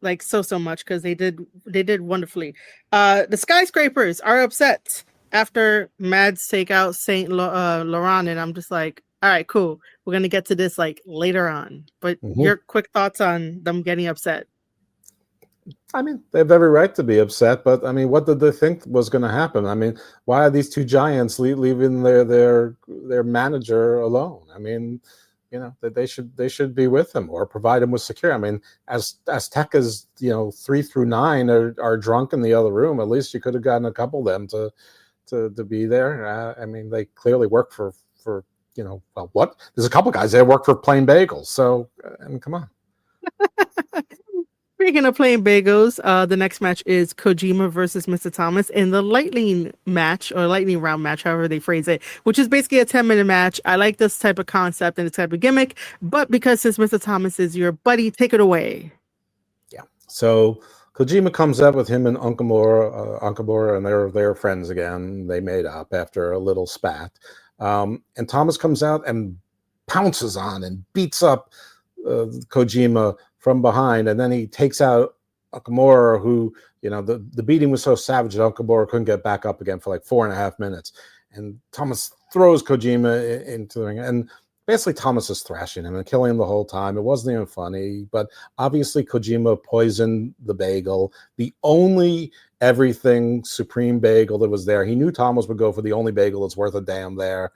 like so much, because they did wonderfully, the Skyscrapers are upset after Mads take out Saint Laurent, and I'm just like, all right, cool, we're gonna get to this like later on, but your quick thoughts on them getting upset. I mean, they have every right to be upset, but I mean, what did they think was going to happen? I mean, why are these two giants leaving their manager alone? I mean, that they should be with him or provide him with security. I mean, as Tekka's 3 through 9 are drunk in the other room, at least you could have gotten a couple of them to be there. I mean, they clearly work for what? There's a couple guys that work for Plain Bagels, so I mean, come on. Speaking of playing bagels, the next match is Kojima versus Mr. Thomas in the lightning match or lightning round match, however they phrase it, which is basically a 10-minute match. I like this type of concept and this type of gimmick, but because since Mr. Thomas is your buddy, take it away. Yeah. So Kojima comes up with him and Akamura, and they're friends again. They made up after a little spat. And Thomas comes out and pounces on and beats up Kojima from behind, and then he takes out Akamura, who, the beating was so savage that Akamura couldn't get back up again for like 4.5 minutes. And Thomas throws Kojima into the ring, and basically Thomas is thrashing him and killing him the whole time. It wasn't even funny, but obviously Kojima poisoned the bagel, the only everything supreme bagel that was there. He knew Thomas would go for the only bagel that's worth a damn there.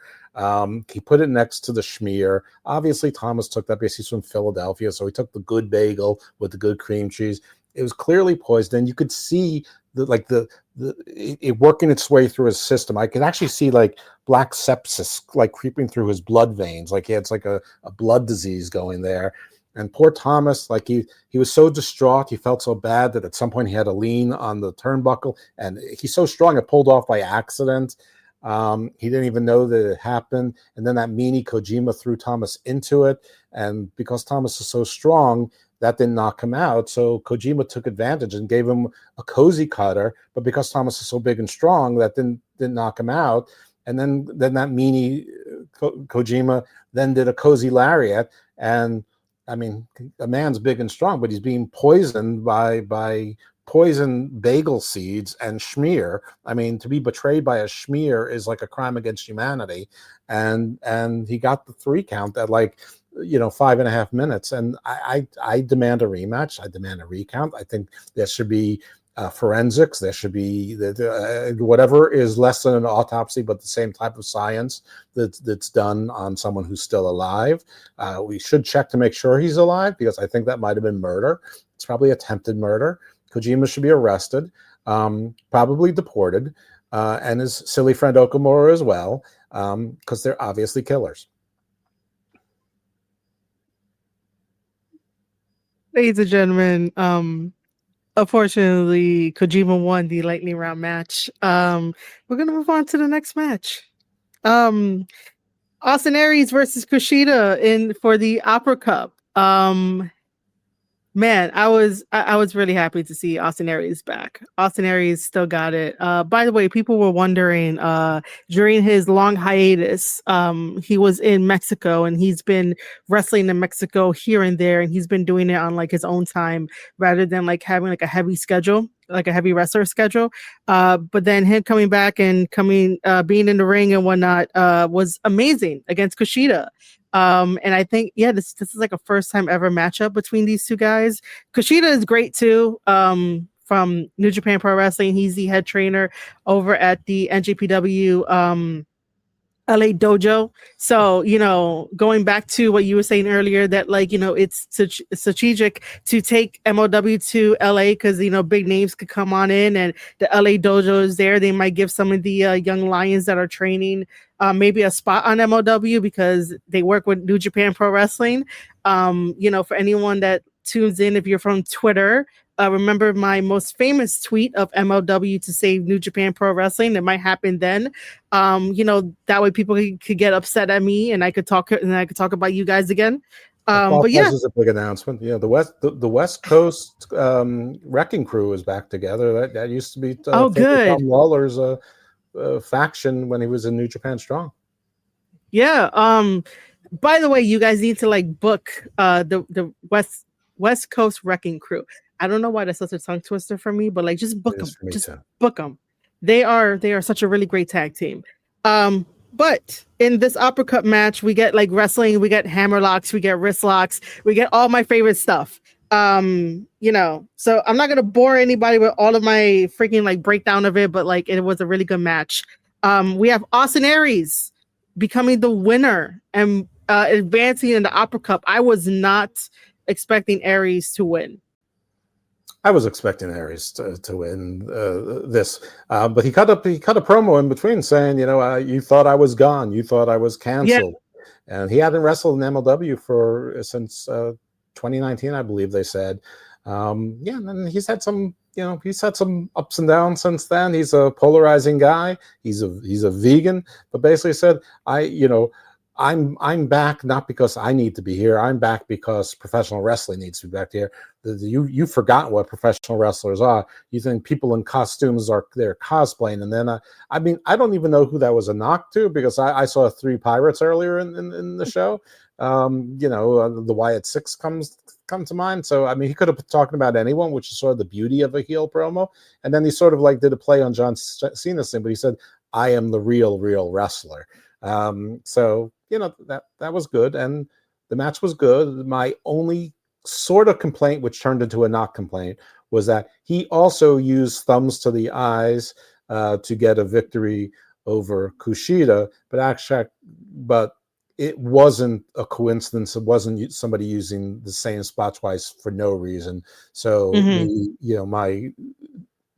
He put it next to the schmear. Obviously Thomas took that because he's from Philadelphia, so he took the good bagel with the good cream cheese. It was clearly poisoned, and you could see it working its way through his system. I could actually see like black sepsis like creeping through his blood veins, like he had like a blood disease going there. And poor Thomas, like he was so distraught, he felt so bad that at some point he had to lean on the turnbuckle, and he's so strong it pulled off by accident. He didn't even know that it happened, and then that meanie Kojima threw Thomas into it, and because Thomas is so strong, that didn't knock him out. So Kojima took advantage and gave him a cozy cutter, but because Thomas is so big and strong, that didn't knock him out. And then that meanie Kojima then did a cozy lariat, and I mean, a man's big and strong, but he's being poisoned by poison bagel seeds and schmear. I mean, to be betrayed by a schmear is like a crime against humanity. And he got the 3 count at 5.5 minutes. And I demand a rematch. I demand a recount. I think there should be forensics. There should be whatever is less than an autopsy, but the same type of science that's done on someone who's still alive. We should check to make sure he's alive, because I think that might have been murder. It's probably attempted murder. Kojima should be arrested, probably deported, and his silly friend Akamura as well, because they're obviously killers. Ladies and gentlemen, unfortunately, Kojima won the lightning round match. We're gonna move on to the next match. Austin Aries versus Kushida for the Opera Cup. Man, I was really happy to see Austin Aries back. Austin Aries still got it. By the way, people were wondering during his long hiatus, he was in Mexico, and he's been wrestling in Mexico here and there, and he's been doing it on like his own time rather than like having like a heavy schedule, like a heavy wrestler schedule. But then him coming back and being in the ring and whatnot was amazing against Kushida. And I think, this is like a first time ever matchup between these two guys. Kushida is great too. From New Japan Pro Wrestling. He's the head trainer over at the NJPW LA dojo. So, going back to what you were saying earlier, that it's strategic to take MLW to LA because, big names could come on in, and the LA dojo is there. They might give some of the young lions that are training maybe a spot on MLW because they work with New Japan Pro Wrestling. For anyone that tunes in, if you're from Twitter, remember my most famous tweet of MLW to save New Japan Pro Wrestling. It might happen then. That way people could get upset at me, and I could talk about you guys again. But yeah, this is a big announcement. Yeah, the West Coast Wrecking Crew is back together. That used to be good. Tom Lawler's faction when he was in New Japan Strong. Yeah. By the way, you guys need to book the West Coast Wrecking Crew. I don't know why that's such a tongue twister for me, but just book them. Just book them. They are such a really great tag team. But in this Opera Cup match, we get wrestling, we get hammer locks, we get wrist locks, we get all my favorite stuff. So I'm not gonna bore anybody with all of my freaking breakdown of it, but it was a really good match. We have Austin Aries becoming the winner and advancing in the Opera Cup. I was not expecting Aries to win. I was expecting Aries to win this, but he cut a promo in between saying, you thought I was gone, you thought I was canceled, and he hadn't wrestled in MLW since 2019, I believe they said. Yeah, and then he's had some ups and downs since then. He's a polarizing guy. He's a vegan, but basically said, I'm back not because I need to be here. I'm back because professional wrestling needs to be back here. You've forgotten what professional wrestlers are. You think people in costumes are there cosplaying, and then I don't even know who that was a knock to, because I saw 3 pirates earlier in the show. The Wyatt Six come to mind. So I mean, he could have been talking about anyone, which is sort of the beauty of a heel promo. And then he sort of like did a play on John Cena's thing, but he said, "I am the real wrestler." So that was good, and the match was good. My only sort of complaint, which turned into a knock complaint, was that he also used thumbs to the eyes to get a victory over Kushida, but it wasn't a coincidence. It wasn't somebody using the same spot twice for no reason. So my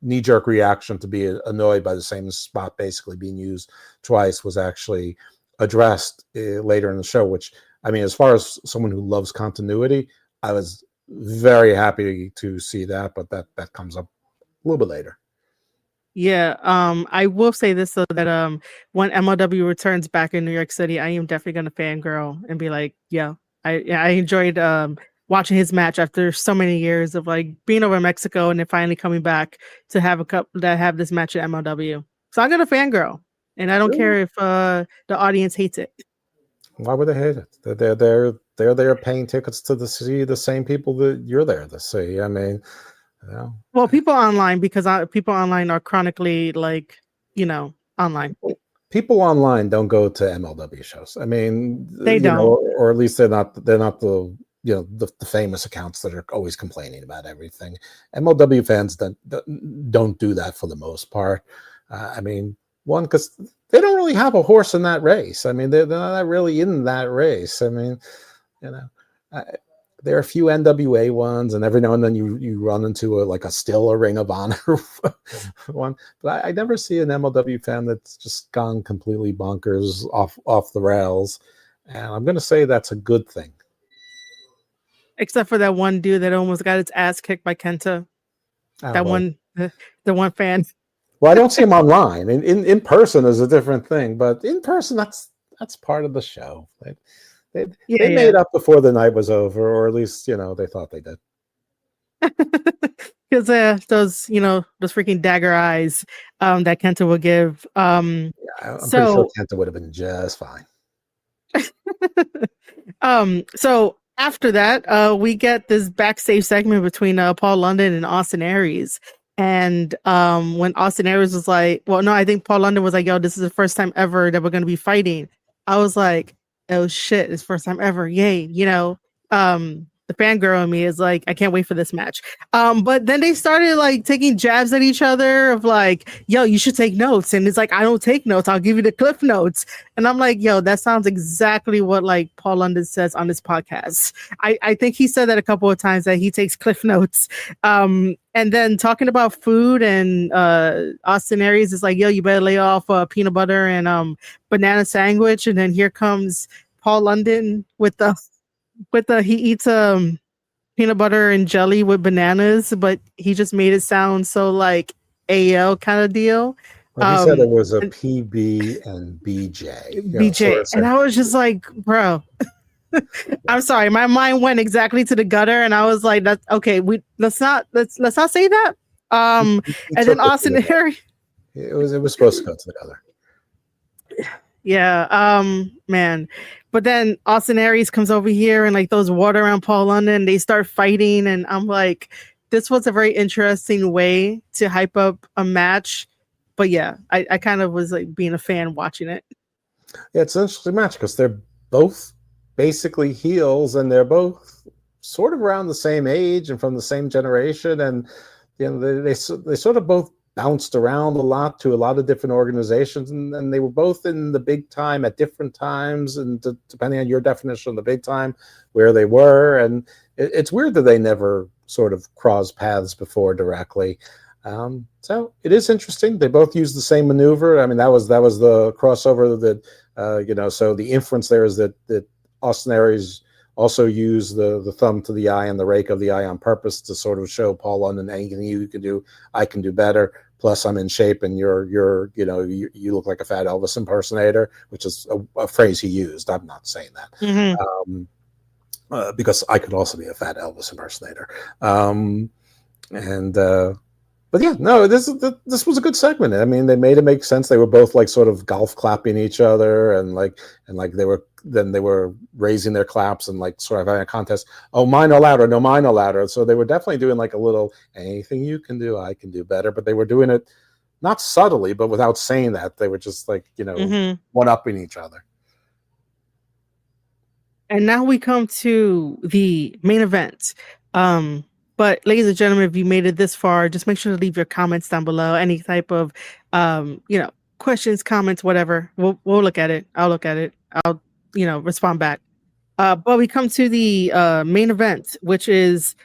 knee-jerk reaction to be annoyed by the same spot basically being used twice was actually addressed later in the show, which, I mean, as far as someone who loves continuity, I was very happy to see that, but that comes up a little bit later. Yeah, I will say this though, that when MLW returns back in New York City, I am definitely gonna fangirl and be like, yeah, I enjoyed watching his match after so many years of like being over in Mexico and then finally coming back to have this match at MLW. So I'm gonna fangirl, and I don't care if the audience hates it. Why would they hate it? They're there paying tickets to see the same people that you're there to see. I mean, well, people online, because people online are chronically like, online. People online don't go to MLW shows. I mean, they don't, or at least they're not the the famous accounts that are always complaining about everything. MLW fans don't do that for the most part. I mean, one, because they don't really have a horse in that race. I mean, they're not really in that race. I mean, there are a few NWA ones, and every now and then you run into a Ring of Honor one. But I never see an MLW fan that's just gone completely bonkers off the rails. And I'm going to say that's a good thing. Except for that one dude that almost got its ass kicked by Kenta. The one fan. Well, I don't see him online. In person is a different thing, but in person, that's part of the show. They made up before the night was over, or at least they thought they did. Because those freaking dagger eyes that Kenta would give. I'm pretty sure Kenta would have been just fine. So after that, we get this backstage segment between Paul London and Austin Aries. And when Austin Aries was like, well, no, I think Paul London was like, yo, this is the first time ever that we're going to be fighting. I was like, oh shit, it's first time ever. Yay. The fangirl in me is like, I can't wait for this match. But then they started like taking jabs at each other of like, yo, you should take notes. And it's like, I don't take notes. I'll give you the cliff notes. And I'm like, yo, that sounds exactly what like Paul London says on this podcast. I think he said that a couple of times, that he takes cliff notes. And then talking about food, and Austin Aries is like, yo, you better lay off peanut butter and banana sandwich. And then here comes Paul London with the he eats peanut butter and jelly with bananas, but he just made it sound so like AL kind of deal. Well, he said it was a PB and BJ. BJ, and I was just like, bro. I'm sorry, my mind went exactly to the gutter, and I was like, "That's okay. Let's not say that." And then Austin Harry, it was supposed to go to the gutter. Yeah, man. But then Austin Aries comes over here and like throws water around Paul London, and they start fighting, and I'm like, this was a very interesting way to hype up a match. But yeah, I kind of was like being a fan watching it. Yeah, it's an interesting match because they're both basically heels, and they're both sort of around the same age and from the same generation, and they sort of both bounced around a lot to a lot of different organizations, and they were both in the big time at different times, and depending on your definition of the big time, where they were. And it's weird that they never sort of crossed paths before directly. So it is interesting. They both use the same maneuver. I mean, that was the crossover that so the inference there is that Austin Aries also use the thumb to the eye and the rake of the eye on purpose to sort of show Paul London, anything you can do, I can do better. Plus, I'm in shape, and you look like a fat Elvis impersonator, which is a phrase he used. I'm not saying that because I could also be a fat Elvis impersonator. But yeah, no, this was a good segment. I mean, they made it make sense. They were both like sort of golf clapping each other, and they were raising their claps and like sort of having a contest. Oh, mine are louder. No, mine are louder. So they were definitely doing like a little, anything you can do, I can do better. But they were doing it not subtly, but without saying that. They were just like, one-upping each other. And now we come to the main event. But ladies and gentlemen, if you made it this far, just make sure to leave your comments down below. Any type of, questions, comments, whatever. We'll look at it. I'll look at it. I'll, respond back. But we come to the main event, which is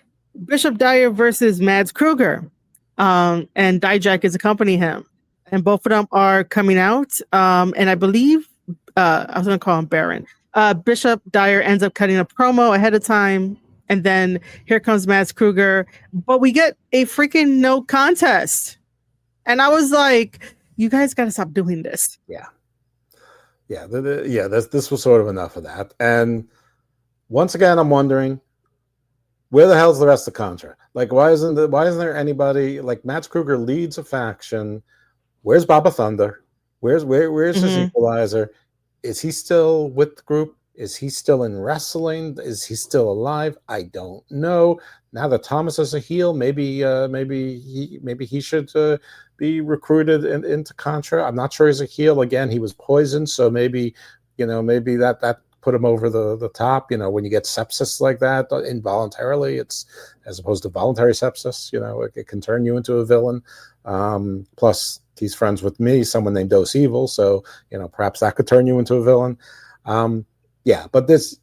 Bishop Dyer versus Mads Krueger. And Dijak is accompanying him. And both of them are coming out. And I believe, I was going to call him Baron. Bishop Dyer ends up cutting a promo ahead of time. And then here comes Mads Krueger. But we get a freaking no contest. And I was like, you guys got to stop doing this. Yeah. This was sort of enough of that. And once again, I'm wondering, where the hell's the rest of Contra? Like, why isn't there anybody? Like, Mads Krueger leads a faction. Where's Baba Thunder? Where's his equalizer? Is he still with the group? Is he still in wrestling? Is he still alive? I don't know. Now that Thomas is a heel, maybe he should be recruited into Contra. I'm not sure he's a heel. Again, he was poisoned, so maybe that put him over the top. When you get sepsis like that involuntarily, it's as opposed to voluntary sepsis. It can turn you into a villain. Plus, he's friends with me, someone named Dose Evil, so perhaps that could turn you into a villain. But this,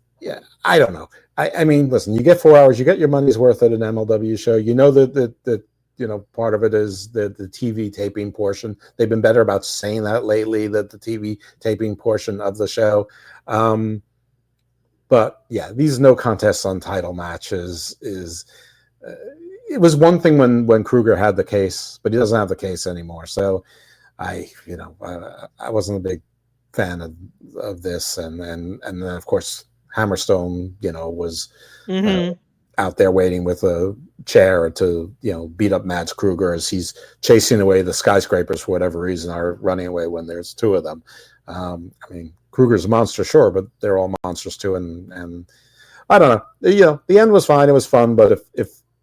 I don't know. I mean, listen, you get 4 hours, you get your money's worth at an MLW show. That part of it is the TV taping portion. They've been better about saying that lately, that the TV taping portion of the show. But yeah, these no contests on title matches it was one thing when Krueger had the case, but he doesn't have the case anymore. So I wasn't a big fan of this, and then of course Hammerstone was out there waiting with a chair to beat up Mads Krueger as he's chasing away the skyscrapers for whatever reason, are running away when there's two of them. I mean, Krueger's a monster, sure, but they're all monsters too, and I don't know. The end was fine, it was fun, but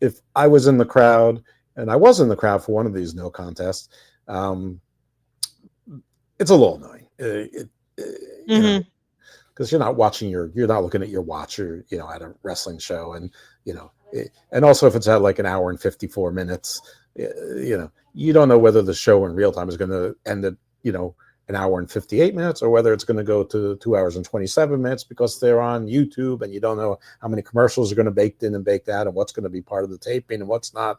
if I was in the crowd, and I was in the crowd for one of these no contests, it's a little annoying. Because you're not looking at your watch, or at a wrestling show, and and also if it's at like an hour and 54 minutes, you don't know whether the show in real time is going to end at an hour and 58 minutes, or whether it's going to go to 2 hours and 27 minutes because they're on YouTube, and you don't know how many commercials are going to baked in and baked out, and what's going to be part of the taping and what's not.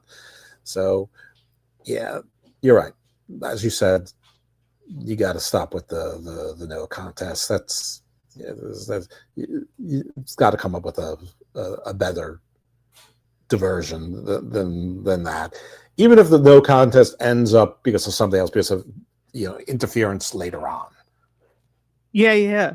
So yeah, you're right. As you said, you got to stop with the no contest. It's got to come up with a better diversion than that. Even if the no contest ends up because of something else, because of interference later on. Yeah.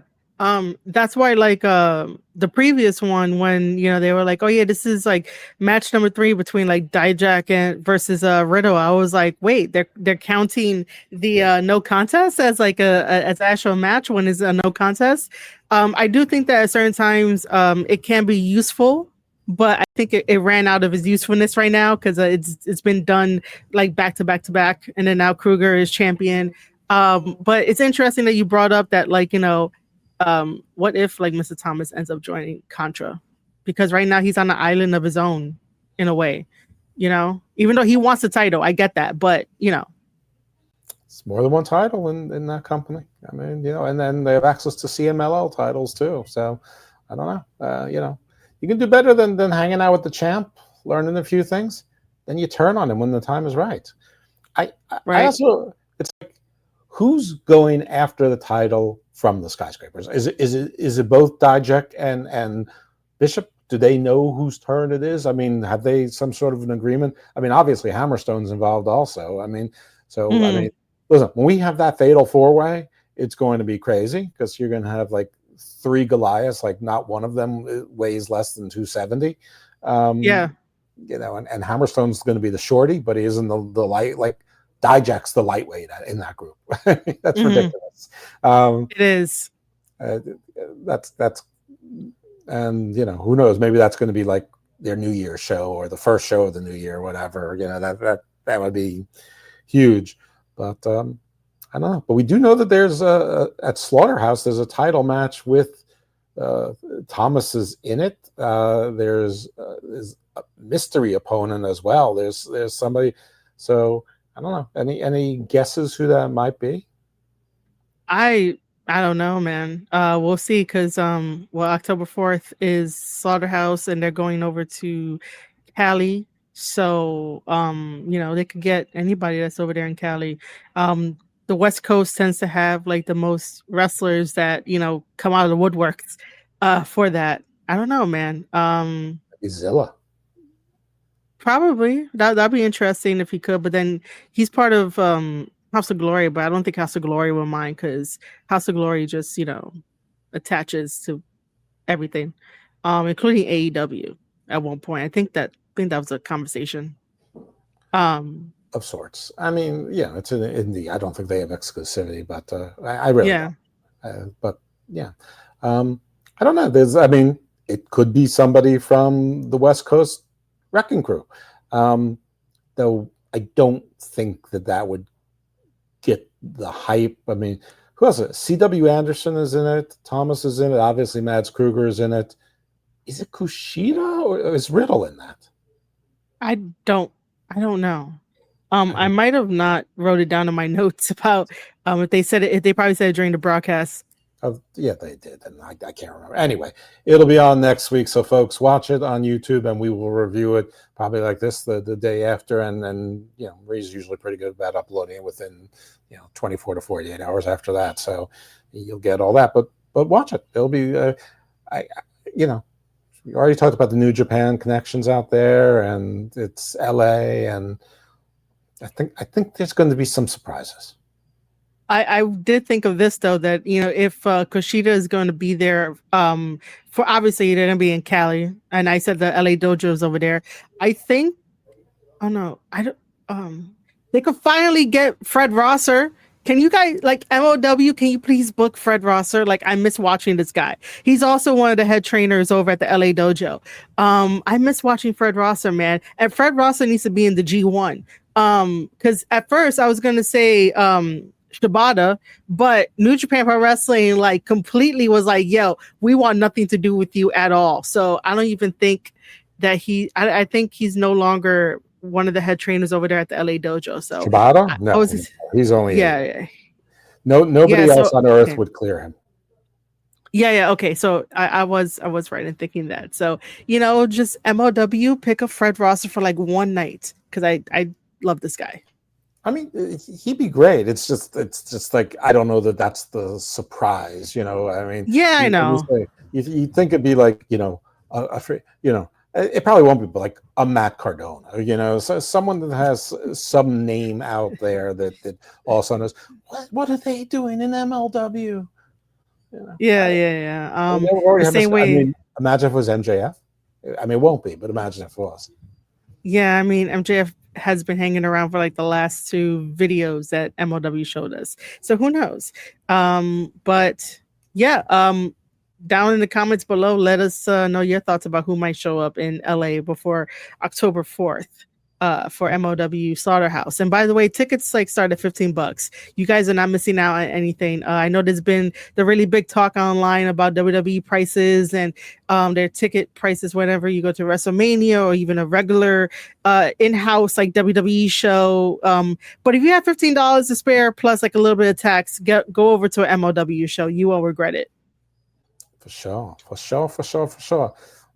That's why, like, the previous one, when they were like, oh yeah, this is like match number 3 between like Dijak and versus Riddle. I was like, wait, they're counting the no contest as like as actual match when it's a no contest. I do think that at certain times it can be useful, but I think it ran out of its usefulness right now, because it's been done like back to back to back, and then now Krueger is champion. But it's interesting that you brought up that, like, what if like Mr. Thomas ends up joining Contra, because right now he's on an island of his own in a way, even though he wants the title. I get that, but it's more than one title in that company. I mean, and then they have access to CMLL titles too. So I don't know. You can do better than hanging out with the champ, learning a few things. Then you turn on him when the time is right. I also, it's like, who's going after the title from the skyscrapers? Is it both Dijak and Bishop, do they know whose turn it is? I mean, have they some sort of an agreement? I mean, obviously Hammerstone's involved also. I mean, so I mean, listen, when we have that fatal 4-way, it's going to be crazy because you're going to have like 3 Goliaths, like not one of them weighs less than 270. Yeah. You know, and Hammerstone's going to be the shorty, but he is in the light, like Dijak's the lightweight in that group. That's ridiculous. It is. That's and you know, who knows, maybe that's going to be like their New Year's show or the first show of the new year or whatever. You know, that would be huge. But I don't know. But we do know that there's at Slaughterhouse there's a title match with Thomas is in it. There's a mystery opponent as well. There's somebody. So I don't know. Any guesses who that might be? I don't know, man. We'll see because October 4th is Slaughterhouse and they're going over to Cali. So they could get anybody that's over there in Cali. The West Coast tends to have like the most wrestlers that, come out of the woodworks for that. I don't know, man. Zilla. Probably. That'd be interesting if he could, but then he's part of House of Glory, but I don't think House of Glory will mind because House of Glory just, attaches to everything, including AEW at one point. I think that was a conversation. Of sorts. I mean, yeah, it's in indie. I don't think they have exclusivity, but I really don't. But yeah, I don't know. It could be somebody from the West Coast Wrecking Crew, though I don't think that would get the hype. I mean, who else? C.W. Anderson is in it. Thomas is in it. Obviously, Mads Krueger is in it. Is it Kushida or is Riddle in that? I don't know. I might have not wrote it down in my notes about if they said it. If they probably said it during the broadcast. Yeah, they did, and I can't remember. Anyway, it'll be on next week, so folks, watch it on YouTube, and we will review it probably like this the day after. And Ree's usually pretty good about uploading it within 24 to 48 hours after that, so you'll get all that. But watch it; it'll be we already talked about the New Japan connections out there, and it's LA, and I think there's going to be some surprises. I did think of this though, that if Kushida is going to be there, for obviously they're going to be in Cali, and I said the LA dojo is over there. I think, they could finally get Fred Rosser. Can you guys, like MLW, can you please book Fred Rosser? Like, I miss watching this guy. He's also one of the head trainers over at the LA dojo. I miss watching Fred Rosser, man. And Fred Rosser needs to be in the G1. Because at first I was gonna say Shibata, but New Japan Pro Wrestling like completely was like, yo, we want nothing to do with you at all. So I don't even think that I think he's no longer one of the head trainers over there at the LA dojo. So Shibata? No, he's only nobody else on earth would clear him. Yeah. Okay. So I was right in thinking that. So just MLW, pick up Fred Rosser for like one night because I love this guy. I mean, he'd be great. It's just like I don't know that that's the surprise. I mean, yeah, I know. You think it'd be like it probably won't be, but like a Matt Cardona, so someone that has some name out there that also knows what are they doing in MLW. Yeah. The same way. I mean, imagine if it was MJF. I mean, it won't be, but imagine if it was. Yeah, I mean, MJF has been hanging around for like the last 2 videos that MLW showed us. So who knows? But yeah, down in the comments below, let us know your thoughts about who might show up in LA before October 4th. For MLW Slaughterhouse. And by the way, tickets like start at $15. You guys are not missing out on anything. I know there's been the really big talk online about WWE prices and their ticket prices whenever you go to WrestleMania or even a regular in-house like WWE show. But if you have $15 to spare plus like a little bit of tax, go over to an MLW show. You won't regret it. For sure.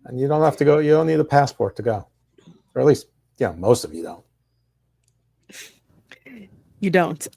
And you don't have to go. You don't need a passport to go, or at least. Yeah, most of you don't. You don't.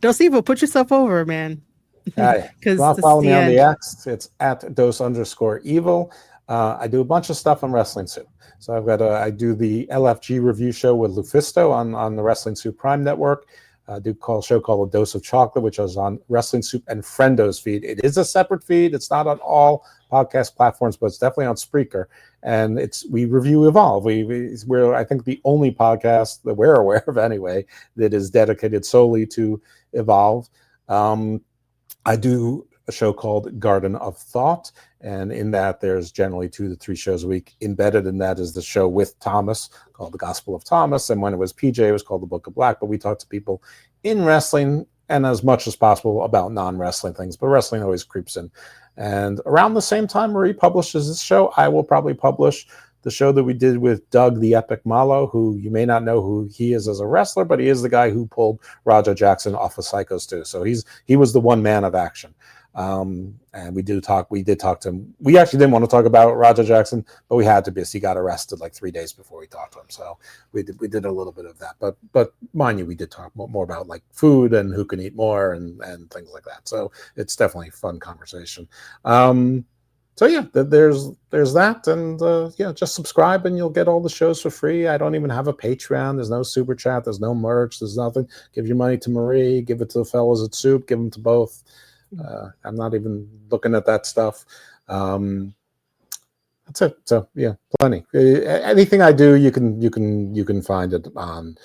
Dose Evil, put yourself over, man. Because follow me on the X. It's at Dose_Evil. I do a bunch of stuff on Wrestling Soup. So I do the LFG review show with Lufisto on the Wrestling Soup Prime Network. I do a show called A Dose of Chocolate, which is on Wrestling Soup and Friendo's feed. It is a separate feed. It's not on all podcast platforms, but it's definitely on Spreaker. And we review Evolve. We're, I think, the only podcast that we're aware of anyway that is dedicated solely to Evolve. I do a show called Garden of Thought, and in that there's generally 2 to 3 shows a week. Embedded in that is the show with Thomas called The Gospel of Thomas, and when it was PJ, it was called The Book of Black. But we talk to people in wrestling and as much as possible about non-wrestling things, but wrestling always creeps in. And around the same time Marie publishes this show, I will probably publish the show that we did with Doug the Epic Malo, who you may not know who he is as a wrestler, but he is the guy who pulled Roger Jackson off of Psychos 2. So he was the one man of action. And we did talk to him. We actually didn't want to talk about Roger Jackson, but we had to because he got arrested like 3 days before we talked to him. So we did a little bit of that. But mind you, we did talk more about like food and who can eat more and things like that. So it's definitely a fun conversation. So yeah, there's that, and yeah, just subscribe and you'll get all the shows for free. I don't even have a Patreon. There's no super chat. There's no merch. There's nothing. Give your money to Marie. Give it to the fellows at Soup. Give them to both. I'm not even looking at that stuff. That's it. So yeah, plenty. Anything I do, you can find it on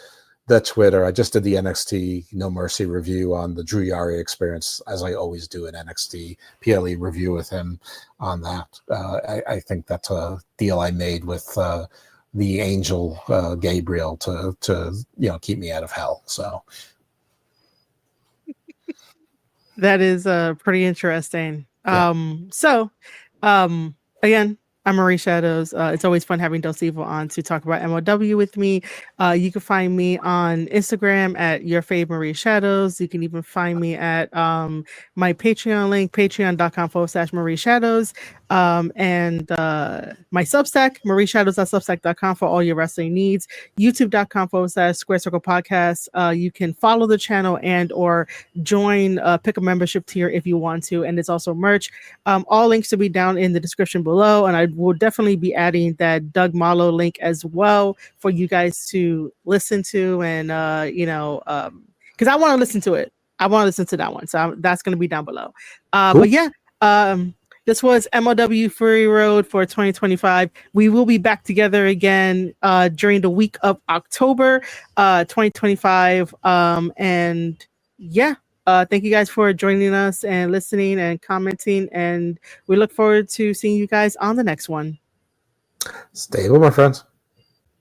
the Twitter. I just did the NXT No Mercy review on the Drew Yari experience, as I always do an NXT PLE review with him on that. I think that's a deal I made with the angel Gabriel to keep me out of hell. So that is pretty interesting. Yeah. Again, I'm Marie Shadows. It's always fun having Dos Evil on to talk about MLW with me. You can find me on Instagram at Your Fave Marie Shadows. You can even find me at my Patreon link, patreon.com/Marie Shadows. And my Substack, marieshadows.substack.com for all your wrestling needs. YouTube.com/Square Circle Podcast. You can follow the channel and or join, pick a membership tier if you want to. And it's also merch. All links will be down in the description below. And I will definitely be adding that Doug Malo link as well for you guys to listen to. And, because I want to listen to it. I want to listen to that one. So that's going to be down below. Cool. But yeah, this was MLW Fury Road for 2025. We will be back together again during the week of October 2025. And yeah, thank you guys for joining us and listening and commenting. And we look forward to seeing you guys on the next one. Stay well, my friends.